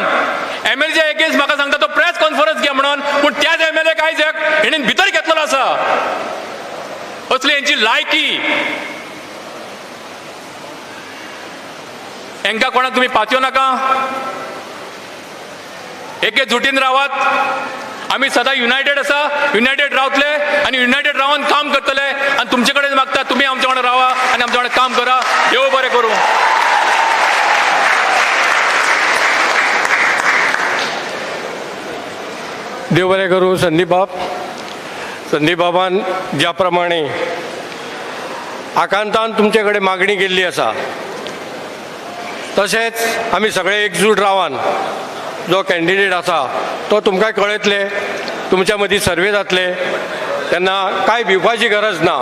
MLAचे एगेन्स्ट म्हाका सांगता तो प्रेस कॉन्फरन्स घे म्हणून. पूण त्याच MLA कांयच हेणेन भितर घेतलेलो आसा. असली हेंची लायकी. हेंकां कोणाक तुमी पातयो नाका. एके जुटीन रावात. आमी सदां युनायटेड आसा, युनायटेड रावतले आनी युनायटेड रावन काम करतले. आनी तुमचे कडेन मागता तुमी आमच्या वांगडा रावा आनी आमच्या वांगडा काम करा. देव बरें करूं. देव बरें करूं. संदीप बाबान ज्या प्रमाणे आकांतान तुमचे कडेन मागणी केल्ली आसा, तशेंच आमी सगळे एकजूट रावन जो कॅन्डिडेट आसा तो तुमकां कळयतले. तुमच्या मदीं सर्वे जातले तेन्ना कांय भिवपाची गरज ना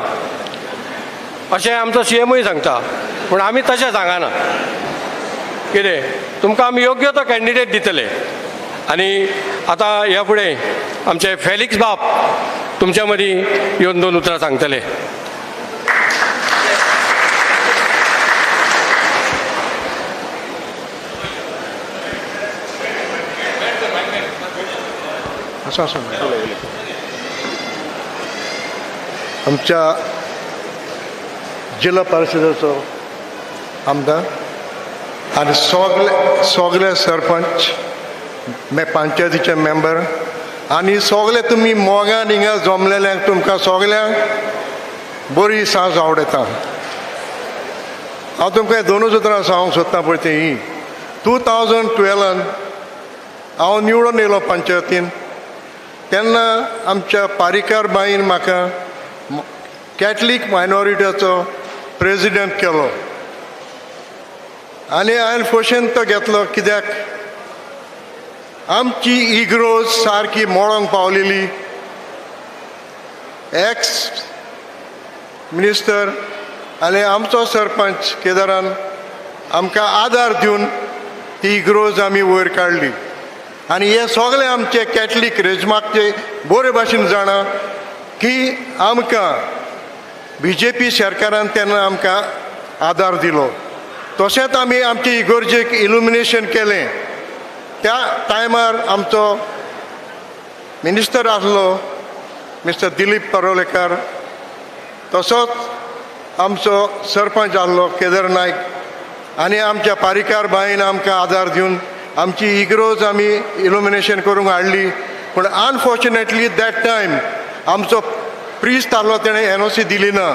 अशें आमचो CMूय सांगता. पूण आमी तशें सांगना. कितें तुमकां आमी योग्य तो कॅन्डिडेट दितले. आनी आतां ह्या फुडें आमचे फेलिक्स बाब तुमच्या मदीं येवन 2 उतरां सांगतले. आमच्या जिल्हा परिषदेचो आमदार आनी सगळे सरपंच, पंचायतीचे मेंबर आनी सगळे तुमी मोगान हिंगा जमलेल्यांक तुमकां सगल्यांक बरी सांज आवडटा. हांव तुमकां 2 उतरां सांगूंक सोदता पळय ती ही. 2012 हांव निवडून येयलो पंचायतीन. तेन्ना आमच्या पारीकार बाईन म्हाका कॅथलीक मायनॉरिटीचो प्रेजिडेंट केलो आनी हांवें खोशेन तो घेतलो. कित्याक आमची इग्रोज सारकी मोडोंक पावलेली. एक्स मिनिस्टर आनी आमचो सरपंच केदारान आमकां आदार दिवन ही इग्रोज आमी वयर काडली. आनी हे सगळे आमचे कॅथलीक रेजमाकचे बरे भाशेन जाणा की आमकां BJP सरकारान तेन्ना आमकां आदार दिलो. तशेंच आमी आमचे इगोर्जेक इल्युमिनेशन केलें. त्या टायमार आमचो मिनिस्टर आसलो मिस्टर दिलीप परोलेकर. तसोच आमचो सरपंच आसलो केदार नायक. आनी आमच्या पारीकार बाईन आमकां आदार दिवन आमची इग्रोज आमी इल्युमिनेशन करूंक हाडली. पूण अनफॉर्च्युनेटली दॅट टायम आमचो प्रिस्ट आसलो तेणें NOC दिली ना.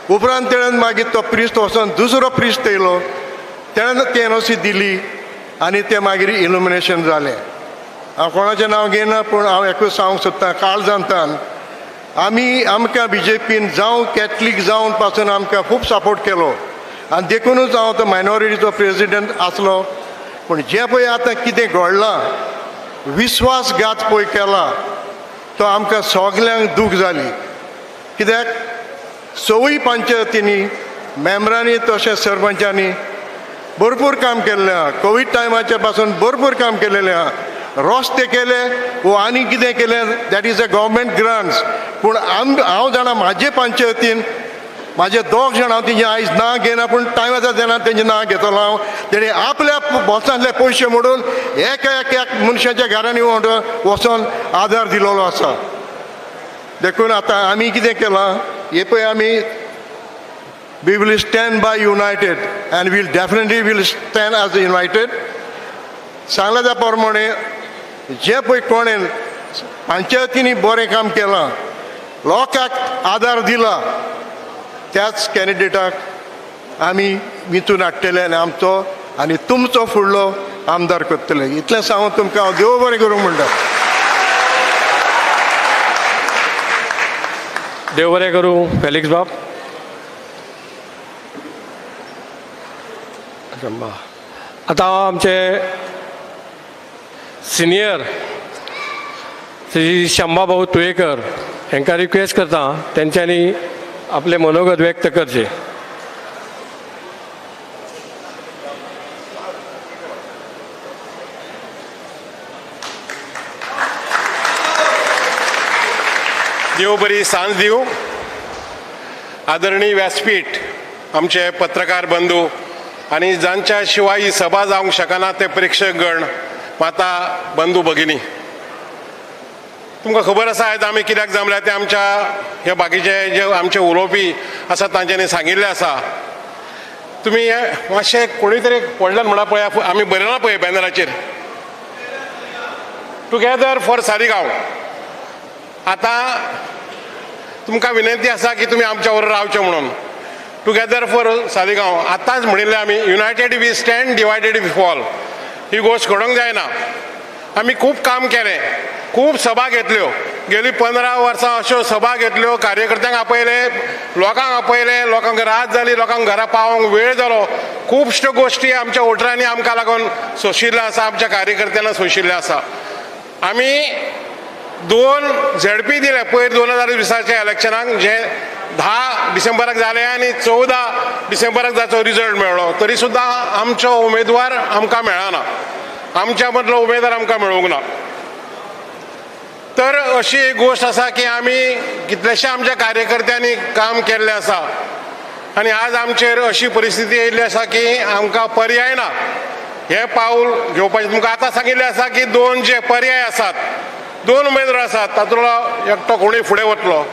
उपरांत तेणें मागीर तो प्रिस्ट वचोन दुसरो प्रिस्ट येयलो. तेणें ती NOC दिली आनी तें मागीर इल्युमिनेशन जालें. हांव कोणाचें नांव घेयना, पूण हांव एकूच सांगूंक सोदतां. काळजांतान आमकां BJPन जावं कॅथलीक जावन पासून आमकां खूब सपोर्ट केलो. आनी देखूनच हांव तो मायनॉरिटीचो प्रेजिडेंट आसलो. पूण जें पळय आतां कितें घडलां, विस्वासघात पळय केला, तो आमकां सगल्यांक दूख जाली. कित्याक 6 पंचायतींनी मेंबरांनी तशेंच सरपंचांनी भरपूर काम केल्लें आहा. कोवीड टायमाचे पासून भरपूर काम केलेलें आहा. रस्ते केले वो आनी कितें केलें that is a government grants. पूण हांव जाणा म्हाजे पंचायतीन म्हाजे 2 जाण हांव तेंचे आयज नांव घेयना पूण टायम येता तेन्ना तेंचें नांव घेतलो हांव. तेणी आपल्या बोल्सांतले पयशे मोडून एक मनशाच्या घरांनी वचोन आदार दिलेलो आसा. देखून आतां आमी कितें केलां हे पळय आमी we will stand by united and we'll definitely will stand as united. सांगला त्या प्रमाणे जे पळय कोणें पंचायतींनी बरें काम केलां लोकांक आदार दिला त्याच कॅन्डिडेटाक आमी विचून हाडटले आनी आमचो आनी तुमचो फुडलो आमदार करतले. इतलें सांगून तुमकां हांव देव बरें करूं म्हणटा. देव बरें करूं फेलिक्स बाब. आता हांव आमचे सिनियर श्री शंभाभाऊ तुयेकर हांकां रिक्वेस्ट करता तेंच्यांनी आपले मनोगत व्यक्त करचे. देव बरी सांज दिवं. आदरणीय व्यासपीठ, आमचे पत्रकार बंधू आणि जांच्या शिवाय ही सभा जावंक शकना ते प्रेक्षक गण, माता बंधू भगिनी, तुमकां खबर आसा आयज आमी कित्याक जमल्या ते आमच्या हे बाकीचे जे आमचे उलोवपी आसा तांच्यांनी सांगिल्लें आसा. तुमी मातशें कोणी तरी पडल्यान म्हणा पळया, आमी बरयलां पळय बॅनराचेर टुगेदर फॉर सालिगांव. आतां तुमकां विनंती आसा की तुमी आमच्या बरोबर रावचें म्हणून. टुगेदर फॉर सालिगांव आतांच म्हणिल्लें आमी, united we stand divided we fall. ही गोश्ट घडोवंक जायना. आमी खूब काम केलें, खूब सभा घेतल्यो, गेली 15 वर्सां अश्यो सभा घेतल्यो, कार्यकर्त्यांक आपयले, लोकांक आपयले, लोकांक रात जाली, लोकांक घरा पावोवंक वेळ जालो. खुबश्यो गोश्टी आमच्या वोटरांनी आमकां लागून सोशिल्ल्यो आसा, आमच्या कार्यकर्त्यांना सोशिल्ल्यो आसा. आमी 2 झेडपी दिले पयर 2020च्या इलेक्शनाक, जे 10 डिसेंबराक जाले आनी 14 डिसेंबराक जाचो रिजल्ट मेळ्ळो. तरी सुद्दां आमचो उमेदवार आमकां मेळना, आमच्या मदलो उमेदवार आमकां मेळूंक ना. तर अशी एक गोश्ट आसा की आमी कितलेशे आमच्या कार्यकर्त्यांनी काम केल्लें आसा आनी आज आमचेर अशी परिस्थिती येयल्ली आसा की आमकां पर्याय ना. हे पाऊल घेवपाचें. तुमकां आतां सांगिल्लें आसा की 2 जे पर्याय आसात, 2 उमेदवार आसात, तातूंतलो एकटो कोणूय फुडें वतलो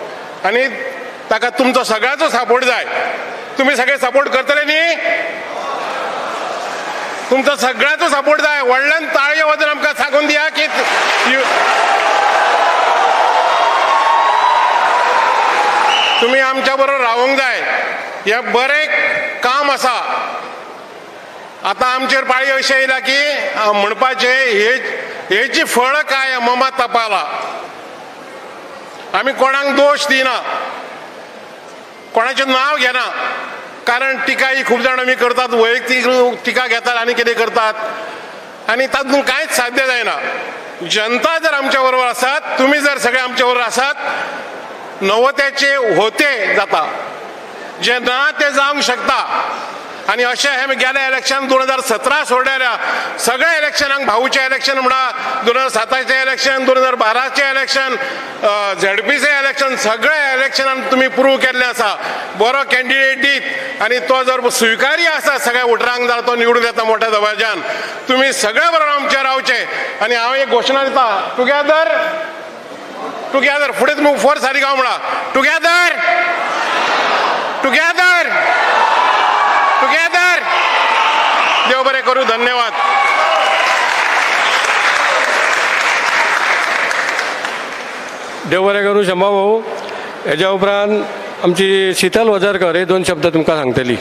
आनी ताका तुमचो सगळ्याचो सपोर्ट जाय. तुमी सगळे सपोर्ट करतले न्ही? तुमचो सगळ्याचो सपोर्ट जाय. व्हडल्यान ताळयो वाजोवन आमकां सांगून दिया की तुमी आमच्या बरोबर रावूंक जाय. हे बरें काम आसा. आतां आमचेर पाळी अशी येयला की म्हणपाचे हेची फळ काय ममा तपाला. आमी कोणाक दोश दिना, कोणाचें नांव घेना, कारण टिका ही खूब जाण आमी करतात, वैयक्तीक टिका घेतात आनी कितें करतात आनी तातूंत कांयच साध्य जायना. जनता जर आमच्या बरोबर आसात, तुमी जर सगळे आमच्या बरोबर आसात, नवत्याचे होते जाता, जे ना ते जावंक शकता. आनी अशें हे गेल्या इलेक्शन 2017 सोडलेल्या सगळ्या इलेक्शनाक, भाऊचें इलेक्शन म्हणा, 2007चें इलेक्शन, 2012चें इलेक्शन, झेडपीचें इलेक्शन, सगळ्या इलेक्शनान तुमी प्रूव केल्लें आसा. बरो कॅन्डिडेट दीत आनी तो जर स्विकार्य आसा सगळ्या वोटरांक, जाल्यार तो निवडून येता मोठ्या दबाज्यान. तुमी सगळे बरोबर आमचे रावचे. आनी हांव एक घोशणा दिता, टुगेदर टुगेदर फुडें तुमी फॉर सालिगांव म्हणा, टुगेदर टुगेदर टुगेदर. देव बरें करूं. धन्यवाद. देव बरें करूं शंभा भाऊ. हेज्या उपरांत आमची शितल वजरकर हे 2 शब्द तुमकां सांगतली.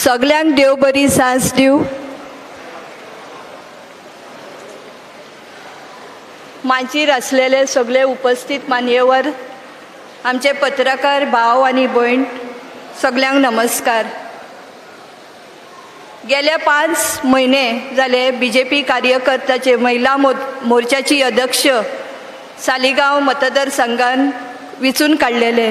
सगळ्यांक देव बरी सांज दिवं. माचीर असलेले सगळे उपस्थित मान्यवर, आमचे पत्रकार भाव आणि भयण, सगळ्यांक नमस्कार. गेल्या 5 महिने जाले BJP कार्यकर्त्याचे महिला मोर्चाची अध्यक्ष सालिगांव मतदारसंघान विचून काडलेले.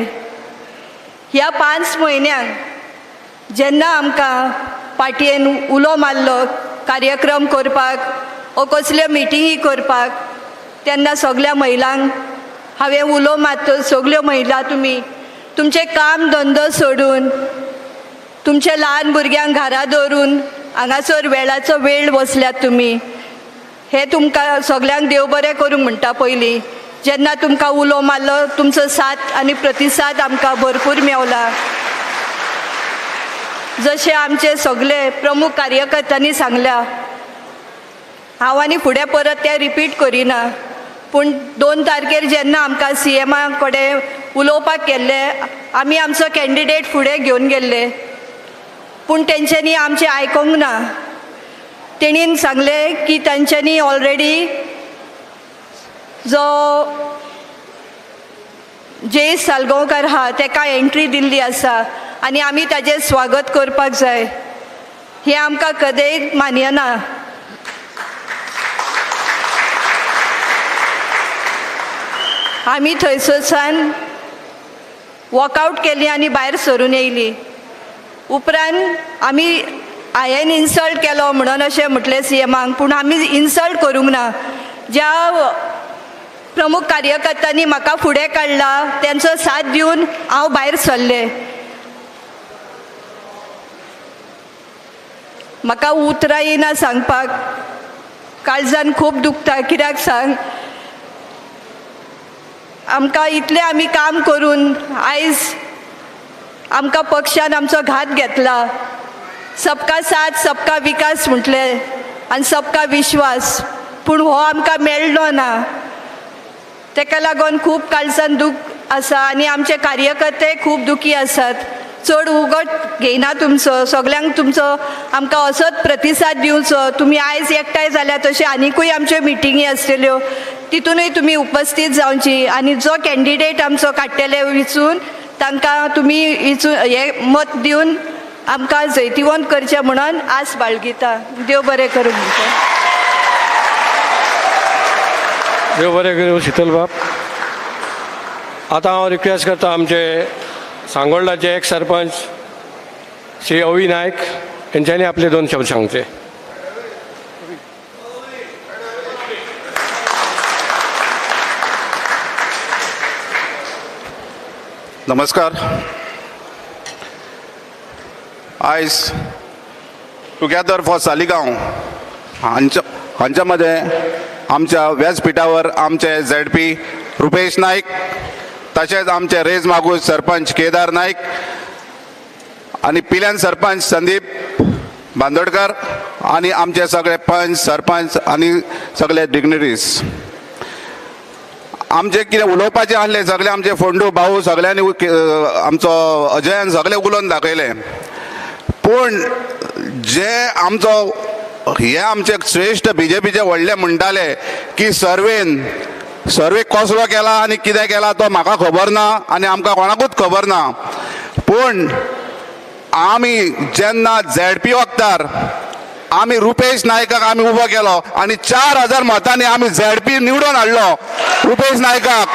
ह्या 5 म्हयन्यांक जेन्ना आमकां पाटयेन उलो मारलो कार्यक्रम करपाक ओ कसल्यो मिटिंगी करपाक, तेन्ना सगळ्या महिलांक हांवें उलो मारतो, सगळ्यो महिला तुमी तुमचें काम धंदो सोडून तुमच्या ल्हान भुरग्यांक घरा दवरून हांगासर वेळाचो वेळ बसल्यात तुमी. हे तुमकां सगळ्यांक देव बरें करूंक म्हणटा. पयलीं जेन्ना तुमकां उलो मारलो तुमचो साथ आनी प्रतिसाद आमकां भरपूर मेवला. जशें आमचे सगळे प्रमुख कार्यकर्त्यांनी सांगल्या, हांव आनी फुडें परत तें रिपीट करिना, पूण 2 तारखेर जेन्ना आमकां CMा कडेन उलोवपाक गेल्ले, आमी आमचो कॅन्डिडेट फुडें घेवन गेल्ले, पूण तेंच्यांनी आमचें आयकोंक ना. तेणीन सांगलें की तांच्यांनी ऑलरेडी जो जयेश सालगांवकार आहा तेका एंट्री दिल्ली आसा आनी आमी ताजें स्वागत करपाक जाय. हें आमकां कदेय मान्य ना. आमी थंयसरसान वॉकआउट केली आनी भायर सरून येयली. उपरांत आमी हांवें इन्सल्ट केलो म्हणून अशें म्हटलें CMाक, पूण आमी इन्सल्ट करूंक ना. ज्या प्रमुख कार्यकर्त्यांनी म्हाका फुडें काडला तेंचो साथ दिवन हांव भायर सरलें. म्हाका उतरां येयना सांगपाक, काळजान खूब दुखता. कित्याक सांग, आमकां इतलें आमी काम करून आयज आमकां पक्षान आमचो घात घेतला. सबका साथ सबका विकास म्हटलें आनी सबका विश्वास, पूण हो आमकां मेळ्ळो ना. तेका लागून खूब काळजान दूख आसा आनी आमचे कार्यकर्ते खूब दुखी आसात. चड उगट घेयना तुमचो, सगल्यांक तुमचो आमकां असोच प्रतिसाद दिवचो. तुमी आयज एकठांय जाल्यार तशें आनिकूय आमच्यो मिटिंगी आसतल्यो, तितूनय तुमी उपस्थित जावची आनी जो कॅन्डिडेट आमचो काडटले विचून तांकां तुमी हें मत दिवन आमकां जैतिवंत करचें म्हणून आस बाळगिता. देव बरें करूं म्हणटा. देव बरें करूं शितल बाब. आतां हांव रिक्वेस्ट करता आमचे सांगोळडाचे एक सरपंच श्री अवी नायक यांच्यानी आपले 2 शब्द सांगचे. नमस्कार. आयज टुगेदर फॉर सालिगांव हांच्या मध्ये आमच्या व्यासपीठावर आमचे ZP रुपेश नाईक, तशेंच आमचे रेज मागूस सरपंच केदार नाईक आणि पिल्यान सरपंच संदीप बांदोडकर आणि आमचे सगळे पंच सरपंच आणि सगळे डिग्निटरीज. आमचे कितें उलोवपाचें आहलें सगळे आमचे फोंडू भाऊ सगळ्यांनी आमचो अजयान सगळे उलोवन दाखयलें. पूण जे आमचो हे आमचे श्रेष्ठ BJPचे व्हडले म्हणटाले की सर्वे कसलो केला आनी कितें केला तो म्हाका खबर ना आनी आमकां कोणाकूच खबर ना. पूण आमी जेन्ना ZP वखदार आमी रुपेश नायकाक आमी उबो केलो आनी 4000 मतांनी आमी ZP निवडून हाडलो रुपेश नायकाक.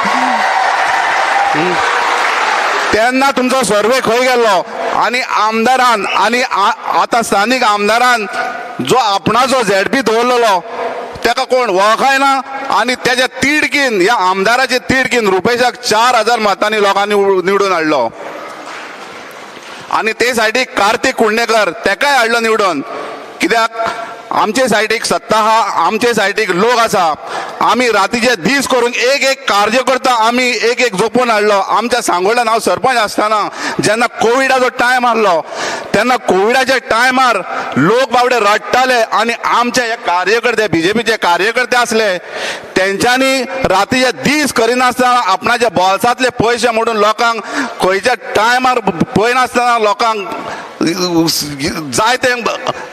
तेन्ना तुमचो सर्वे खंय गेल्लो आनी आमदारान आनी आतां स्थानीक आमदारान जो आपणाचो ZP दवरलेलो तेका कोण वळखायना आनी तेच्या तिडकीन ह्या आमदाराचे तिडकीन रुपेशाक 4000 मतांनी लोकांनी निवडून हाडलो. आनी ते सायडीक कार्तिक कुंडेकर तेकाय हाडलो निवडून. कित्याक आमचे सायडीक सत्ता आहा, आमचे सायडीक लोक आसा. आमी रातीचे दीस करून एक कार्यकर्ता आमी एक जोपून हाडलो. आमच्या सांगोळ्यान हांव सरपंच आसतना जेन्ना कोविडाचो टायम आहलो तेन्ना कोविडाच्या टायमार लोक बावडे रडटाले आनी आमचे हे कार्यकर्ते BJPचे कार्यकर्ते आसले तेंच्यांनी रातीचे दीस करिनासतना आपणाच्या बॉल्सांतले पयशे मोडून लोकांक खंयच्या टायमार पळयनासतना लोकांक जाय ते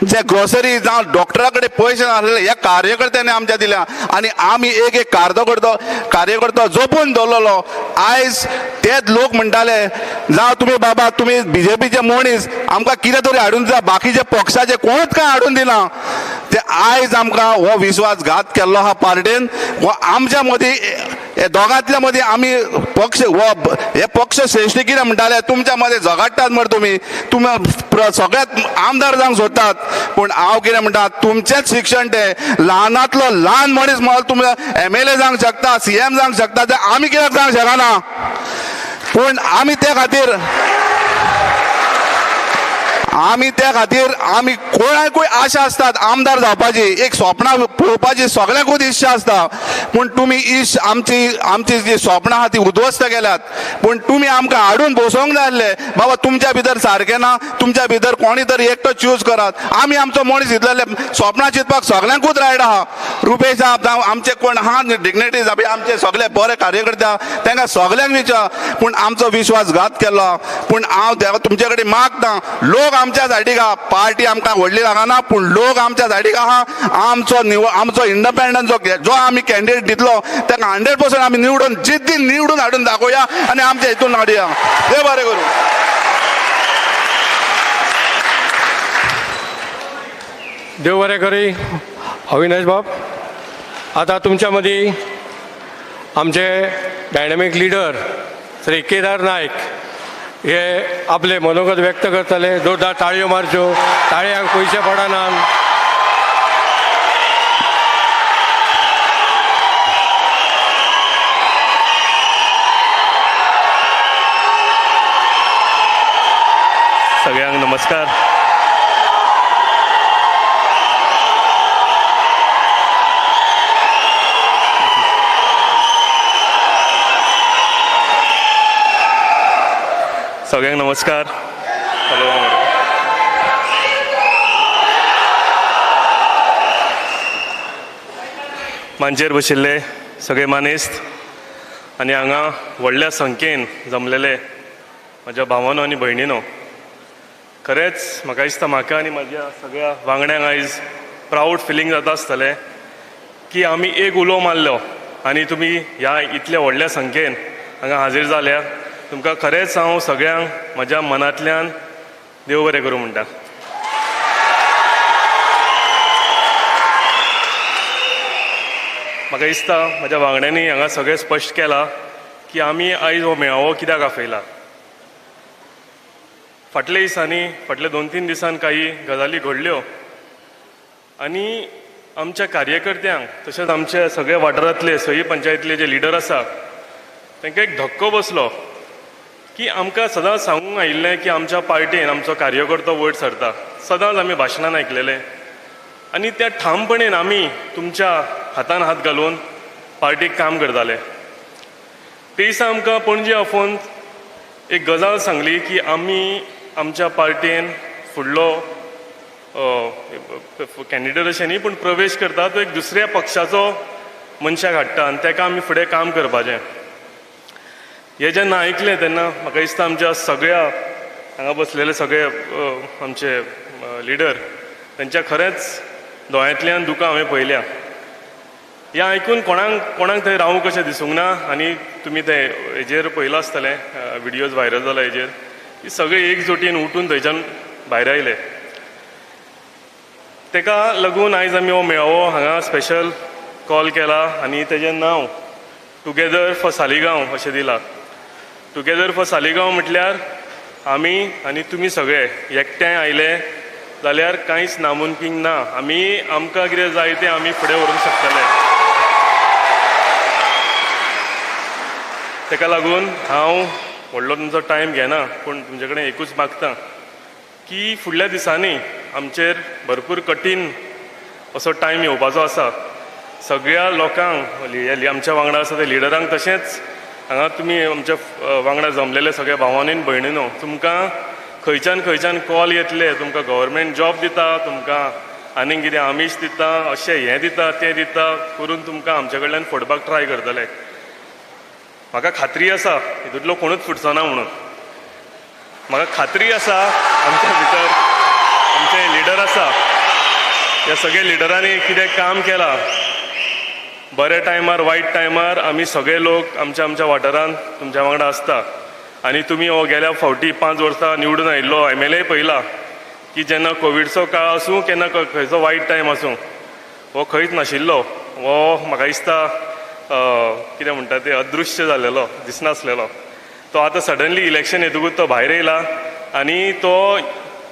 जे ग्रोसरी जावं डॉक्टरा कडेन पयशे नासलेले ह्या कार्यकर्त्यांनी आमच्या दिल्या आनी आमी एक कार्यकर्तो जोपून दवरलेलो. आयज तेच लोक म्हणटाले जावं तुमी बाबा तुमी BJPचे मनीस आमकां कितें तरी हाडून दिता, बाकीचे पक्षाचे कोणूच कांय हाडून दिना. ते आयज आमकां हो विश्वासघात केल्लो आहा पार्टीन. हो आमच्या मदीं हे दोगांतल्या मदीं आमी पक्ष हे पक्ष श्रेश्ठ कितें म्हणटाले तुमच्या मदीं झगडटात मरे तुमी सगळ्यात आमदार जावंक सोदतात पूण हांव कितें म्हणटा तुमचेंच शिक्षण ते ल्हानांतलो ल्हान मनीस म्हणून तुमी MLA जावंक शकता CM जावंक शकता ते आमी कित्याक जावंक शकना पूण आमी त्या खातीर आमी कोणाकूय आशा आसतात आमदार जावपाची एक स्वप्नां पळोवपाची सगळ्यांकूच इच्छा आसता पूण तुमी आमची जी स्वप्नां आहा ती उद्ध्वस्त केल्यात पूण तुमी आमकां हाडून बसोवंक जाय आसले बाबा तुमच्या भितर सारकें ना तुमच्या भितर कोणी तरी एकटो चूज करात आमी आमचो मनीस इतले स्वप्नां चिंतपाक सगळ्यांकूच रायट आहा रुपेश साहेब आमचे कोण आहा डिग्नेटीज आमचे सगळे बरे कार्यकर्ते तांकां सगळ्यांक विचार पूण आमचो विश्वासघात केलो पूण हांव तुमचे कडेन मागता लोक आमच्या सायडीक आहा पार्टी आमकां व्हडली लागना पूण लोक आमच्या सायडीक आहा आमचो इंडिपेंडंट जो आमी कॅन्डिडेट दितलो ताका 100% आमी निवडून हाडून दाखोवया आनी आमच्या हितून हाडुया देव बरें करूं. देव बरें करी अविनाश बाब. आता तुमच्या मदीं आमचे डायनॅमिक लिडर श्री केदार नायक हे आपले मनोगत व्यक्त करतले. जोरदार ताळयो मारच्यो. ताळयांक पयशे पडनात. सगळ्यांक नमस्कार. सगळ्यांक नमस्कार. मांचेर बशिल्ले सगळे मानेस्त आनी हांगा व्हडल्या संख्येन जमलेले म्हज्या भावांनो आनी भयणीनो, खरेंच म्हाका दिसता म्हाका आनी म्हाज्या सगळ्या वांगड्यांक आयज प्राऊड फिलींग जाता आसतलें की आमी एक उलो मारलो आनी तुमी ह्या इतल्या व्हडल्या संख्येन हांगा हाजीर जाल्या. तुमकां खरेंच हांव सगळ्यांक म्हज्या मनांतल्यान देव बरें करूं म्हणटा. म्हाका दिसता म्हज्या वांगड्यांनी हांगा सगळें स्पश्ट केलां की आमी आयज हो मेळावो कित्याक आपयला. फाटल्या दिसांनी फाटल्या 2-3 दिसान काही गजाली घडल्यो आनी आमच्या कार्यकर्त्यांक तशेंच आमच्या सगळ्या वाठारांतले सही पंचायतीतले जे लिडर आसा तांकां एक धक्को बसलो की आमकां सदांच सांगूंक आयिल्लें की आमच्या पार्टीन आमचो कार्यकर्तो वयर सरता. सदांच आमी भाशणां आयकलेले आनी त्या ठामपणेन आमी तुमच्या हातान हात घालून पार्टीक काम करताले. ते दिसा आमकां पणजे आफोवन एक गजाल सांगली की आमी आमच्या पार्टीन फुडलो कॅन्डिडेट अशें न्ही पूण प्रवेश करता तो एक दुसऱ्या पक्षाचो मनशाक हाडटा आनी ताका आमी फुडें काम करपाचें. हें जेन्ना आयकलें तेन्ना म्हाका दिसता आमच्या सगळ्या हांगा बसलेले सगळे आमचे लिडर तांच्या खरेंच दोळ्यांतल्यान दुकां हांवें पळयल्या. हें आयकून कोणाक थंय रावूंक कशें दिसूंक ना आनी तुमी ते हेजेर पळयलां आसतलें विडियोज व्हायरल जाला हेजेर की सगळे एकजुटीन उठून थंयच्यान भायर आयले. ताका लागून आयज आमी हो मेळावो हांगा स्पेशल कॉल केला आनी तेजें नांव टुगेदर फॉर सालिगांव अशें दिलां. टुगेदर फॉर सालिगांव म्हटल्यार आमी आनी तुमी सगळे एकठांय आयले जाल्यार कांयच नामुमकीन ना. आमकां कितें जाय तें आमी फुडें व्हरूंक शकतले. ताका लागून हांव व्हडलो तुमचो टायम घेना पूण तुमचे कडेन एकूच मागतां की फुडल्या दिसांनी आमचेर भरपूर कठीण असो टायम येवपाचो आसा. सगळ्या लोकांक आमच्या वांगडा आसा ते लिडरांक तशेंच हांगा तुमी आमच्या वांगडा जमलेले सगळे भावांनी भयणीनो तुमकां खंयच्यान कॉल येतले. तुमकां गव्हर्मेंट जॉब दिता, तुमकां आनीक कितें आमीश दिता, अशें हें दिता तें दिता करून तुमकां आमचे कडल्यान फोडपाक ट्राय करतले. म्हाका खात्री आसा हितूंतलो कोणूच फुटचो ना म्हणून. म्हाका खात्री आसा आमच्या भितर आमचे लिडर आसा ह्या सगळ्या लिडरांनी कितें काम केलां. बऱ्या टायमार वायट टायमार आमी सगळे लोक आमच्या वाठारांत तुमच्या वांगडा आसता. आनी तुमी हो गेल्या फावटी 5 वर्सां निवडून आयिल्लो MLA पळयला की जेन्ना कोविडचो काळ आसूं केन्ना खंयचो वायट टायम आसूं हो खंयच नाशिल्लो. हो म्हाका दिसता कितें म्हणटा ते अदृश्य जालेलो दिसनासलेलो. तो आतां सडनली इलेक्शन येतकूच तो भायर येयला आनी तो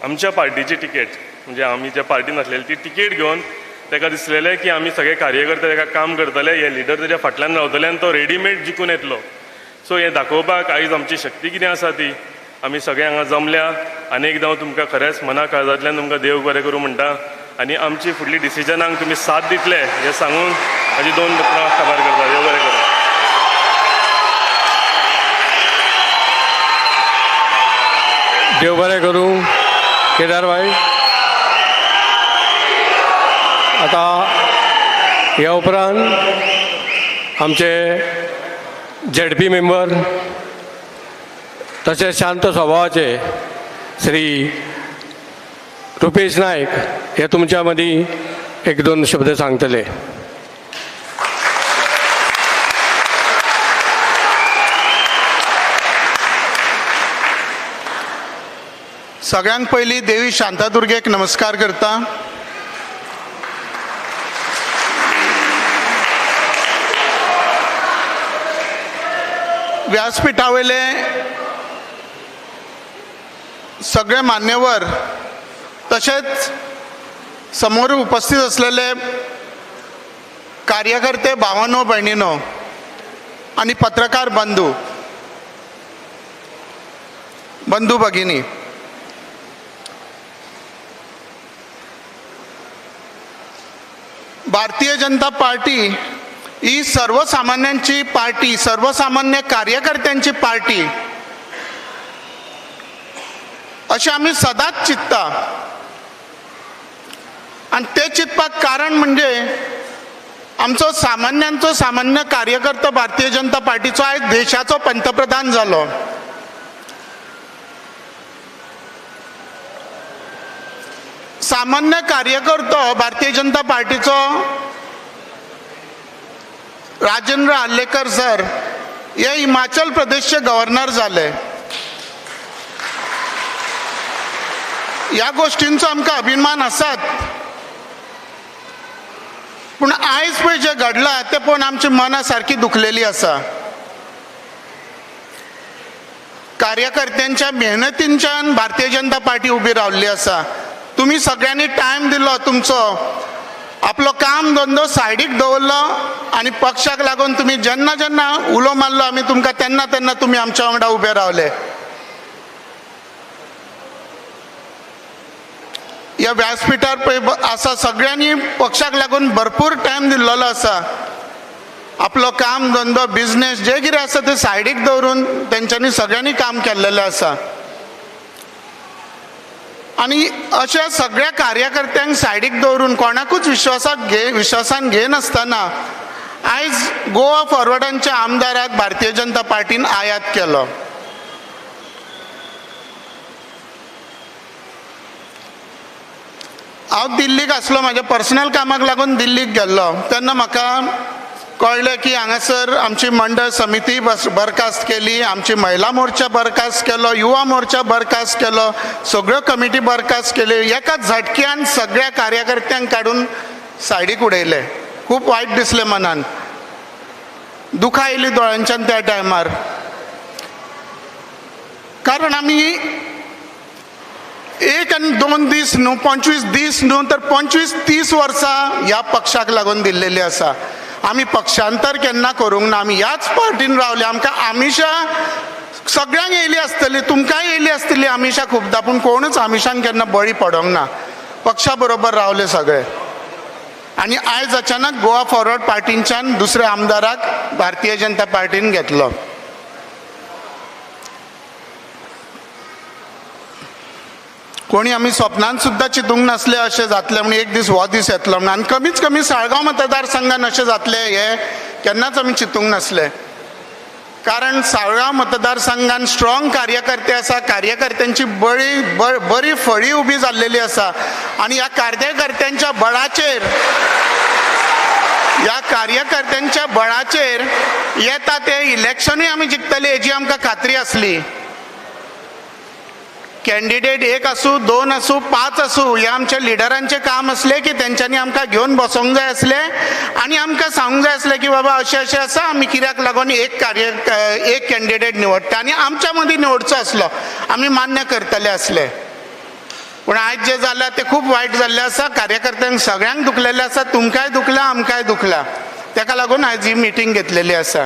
आमच्या पार्टीची तिकेट म्हणजे आमी ज्या पार्टीन आसलेली ती तिकेट घेवन ताका दिसलेलें की आमी सगळे कार्यकर्ते ताका काम करतले, हे लिडर ताच्या फाटल्यान रावतले आनी तो रेडीमेड जिखून येतलो. सो हें दाखोवपाक आयज आमची शक्ती कितें आसा ती आमी सगळे हांगा जमल्या. आनी एकदां हांव तुमकां खरेंच मना काळजांतल्यान तुमकां देव बरें करूं म्हणटा आनी आमची फुडली डिसिजनांक तुमी साथ दितले हें सांगून म्हाजी 2 खबर करता. देव बरें करूं. देव बरें करूं. केदार भाई आता ह्या उपरांत आमचे ZP मेंबर तशेंच शांत स्वभावाचे श्री रुपेश नायक हे तुमच्या मदीं 1-2 शब्द सांगतले. सगळ्यांक पयलीं देवी शांतादुर्गेक नमस्कार करता. व्यासपीठावेले सगळे मान्यवर तशेंच समोर उपस्थित असलेले कार्यकर्ते भावांनो भयणींनो आनी पत्रकार बंधू भगिनी, भारतीय जनता पार्टी ही सर्वसामान्यांची पार्टी, सर्वसामान्य कार्यकर्त्यांची पार्टी अशें आमी सदांच चिंतता. आनी ते चिंतपाक कारण म्हणजे आमचो सामान्यांचो सामान्य कार्यकर्तो भारतीय जनता पार्टीचो आयज देशाचो पंतप्रधान जालो. सामान्य कार्यकर्तो भारतीय जनता पार्टीचो राजेंद्र आर्लेकर सर हे हिमाचल प्रदेशचे गव्हर्नर झाले. ह्या गोष्टींचो आमकां अभिमान आसात. पूण आयज पळय जें घडलां तें पळोवन आमची मनां सारकी दुखलेली आसा. कार्यकर्त्यांच्या मेहनतींच्यान भारतीय जनता पार्टी उबी रावल्ली आसा. तुम्ही सगळ्यांनी टायम दिलो तुमचो, आपलो काम धंदो सायडीक दवरलो आनी पक्षाक लागून तुम्ही जेन्ना जेन्ना उलो मारलो आमी तुमकां तेन्ना तेन्ना तुम्ही आमच्या वांगडा उबे रावले. ह्या व्यासपीठार पळय आसा सगळ्यांनी पक्षाक लागून भरपूर टायम दिल्लो आसा. आपलो काम धंदो बिझनेस जे कितें आसा ते सायडीक दवरून तेंच्यांनी सगळ्यांनी काम केल्लेलें आसा. आणि अशा सगळ्या कार्यकर्त्यांक सायडीक दवरून कोणाकूच विश्वासान घेनासतना आयज गोवा फॉरवर्डांच्या आमदाराक भारतीय जनता पार्टीन आयात केलो. हांव दिल्लीक आसलो, म्हाज्या पर्सनल कामाक लागून दिल्लीक गेल्लो तेन्ना म्हाका कळ्ळें की हांगासर आमची मंडळ समिती बरखास्त केली, आमची महिला मोर्चा बरखास्त केलो, युवा मोर्चा बरखास्त केलो, सगळ्यो कमिटी बरखास्त केल्यो. एका झटक्यान सगळ्या कार्यकर्त्यांक काडून सायडीक उडयले. खूब वायट दिसलें मनान, दुखां येयलीं दोळ्यांच्यान त्या टायमार. कारण आमी 1 आनी 2 दीस न्हू, 25 दीस न्हू तर 25-30 वर्सां ह्या पक्षाक लागून दिल्लेली आसा. आमी पक्षांतर केन्ना करूंक ना. आमी ह्याच पार्टीन रावले. आमकां आमिशा सगळ्यांक येयली आसतली, तुमकांय येयली आसतली आमिशा खुबदां, पूण कोणूच आमिशान केन्ना बळी पडोंक ना. पक्षा बरोबर रावले सगळे. आनी आयज अचानक गोवा फॉरवर्ड पार्टींच्यान दुसऱ्या आमदाराक भारतीय जनता पार्टीन घेतलो. कोणी आमी स्वप्नान सुद्दां चिंतूंक नासले अशें जातलें म्हणून एक दीस हो दीस येतलो म्हणून. आनी कमीच कमी साळगांव मतदारसंघान अशें जातलें हे केन्नाच आमी चिंतूंक नासले. कारण साळगांव मतदारसंघान स्ट्रॉंग कार्यकर्ते आसा, कार्यकर्त्यांची बरी फळी उबी जाल्लेली आसा. आनी ह्या कार्यकर्त्यांच्या बळाचेर येता ते इलेक्शनूय आमी जिखतले हेजी आमकां खात्री आसली. कॅन्डिडेट 1 आसूं 2 आसूं 5 आसूं हे आमच्या लिडरांचें काम असलें की तेंच्यांनी आमकां घेवन बसोंक जाय आसलें आनी आमकां सांगूंक जाय आसलें की बाबा अशें अशें आसा आमी कित्याक लागून एक कॅन्डिडेट निवडटा आनी आमच्या मदीं निवडचो आसलो आमी मान्य करतले आसले. पूण आयज जें जालां तें खूब वायट जाल्लें आसा. कार्यकर्त्यांक सगळ्यांक दुखलेलें आसा, तुमकांय दुखला आमकांय दुखला. ताका लागून आयज ही मिटींग घेतलेली आसा.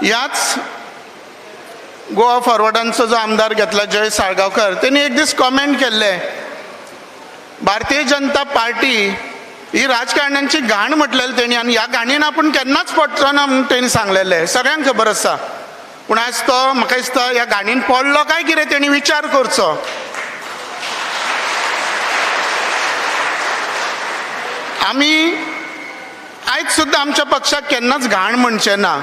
ह्याच गोवा फॉरवर्डांचो जो आमदार घेतला जय साळगांवकर त्यांनी एक दीस कॉमेंट केल्ले, भारतीय जनता पार्टी ही राजकारण्यांची घाण म्हटलेली तेणी आनी ह्या घाणीन आपूण केन्नाच पडचो ना म्हणून तेणी सांगलेलें. सगळ्यांक खबर आसा. पूण आयज तो म्हाका दिसता ह्या घाणीन पडलो काय कितें तेणी विचार करचो. आमी आयज सुद्दां आमच्या पक्षाक केन्नाच घाण म्हणचे ना.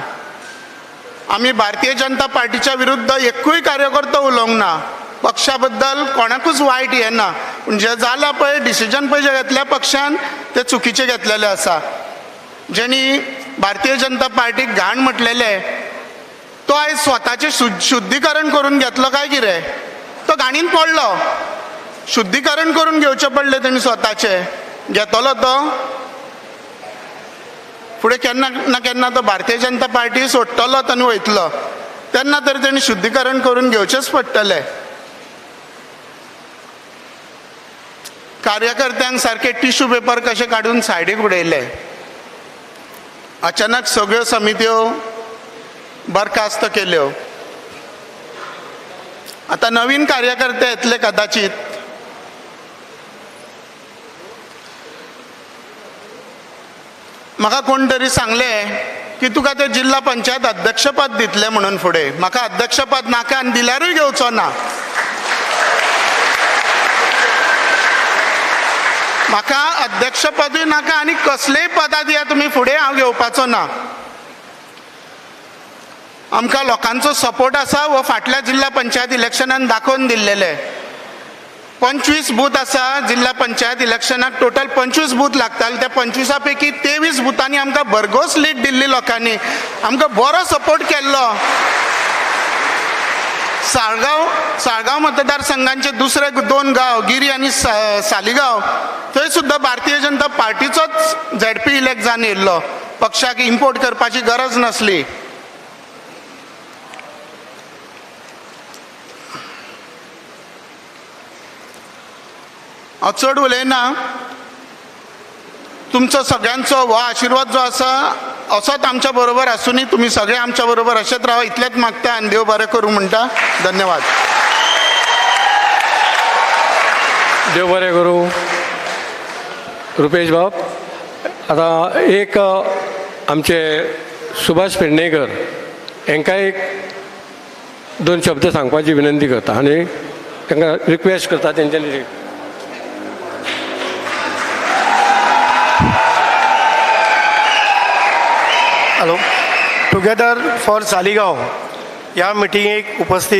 आमी भारतीय जनता पार्टीच्या विरुद्ध एकूय कार्यकर्तो उलोवंक ना. पक्षा बद्दल कोणाकूच वायट हें ना. पूण जें जालां पळय डिसिजन पळय जे घेतल्या पक्षान ते चुकीचे घेतलेले आसा. जेणी भारतीय जनता पार्टीक घाण म्हटलेले तो आयज स्वताचें शुद्धीकरण करून घेतलो काय कितें? तो घाणीन पडलो. शुद्धीकरण करून घेवचें पडलें तेणी स्वताचें. घेतलो तो फुडें केन्ना ना केन्ना तो भारतीय जनता पार्टी सोडटलोच आनी वयतलो. तेन्ना तरी तेणी शुद्धीकरण करून घेवचेंच पडटलें. कार्यकर्त्यांक सारके टिश्यू पेपर कशे काडून सायडीक उडयले. अचानक सगळ्यो समित्यो बरखास्त केल्यो. आतां नवीन कार्यकर्ते येतले कदाचित. म्हाका कोण तरी सांगलें की तुका ते जिल्हा पंचायत अध्यक्षपद दितले म्हणून फुडें. म्हाका अध्यक्षपद नाका आनी दिल्यारूय घेवचो ना. म्हाका अध्यक्षपदूय नाका आनी कसलेय पदां दिया तुमी फुडें, हांव घेवपाचो ना. आमकां लोकांचो सपोर्ट आसा वो फाटल्या जिल्हा पंचायत इलेक्शनान दाखोवन दिल्लेले. 25 बूथ आसा जिल्हा पंचायत इलेक्शनाक. टोटल 25 बूथ लागताले. त्या 25 पैकी 23 बुथांनी आमकां भरघोस लीड दिल्ली लोकांनी. आमकां बरो सपोर्ट केल्लो. साळगांव मतदारसंघांचे दुसरे 2 गांव गिरी आनी सालिगांव थंय सुद्दां भारतीय जनता पार्टीचोच झेडपी इलेक्ट जावन येयल्लो. पक्षाक इम्पोर्ट करपाची गरज नासली. हांव चड उलयना. तुमचो सगळ्यांचो हो आशिर्वाद जो आसा असोच आमच्या बरोबर आसुनी. तुमी सगळे आमच्या बरोबर अशेंच रावा इतलेंच मागता आनी देव बरें करूं म्हणटा. धन्यवाद. देव बरें करूं रुपेश बाब. आतां एक आमचे सुभाष पेडणेकर हांकां एक 2 शब्द सांगपाची विनंती करता आनी तांकां रिक्वेस्ट करता तेंच्यांनी. हॅलो. टुगेदर फॉर सालिगांव ह्या मिटिंगेक उपस्थित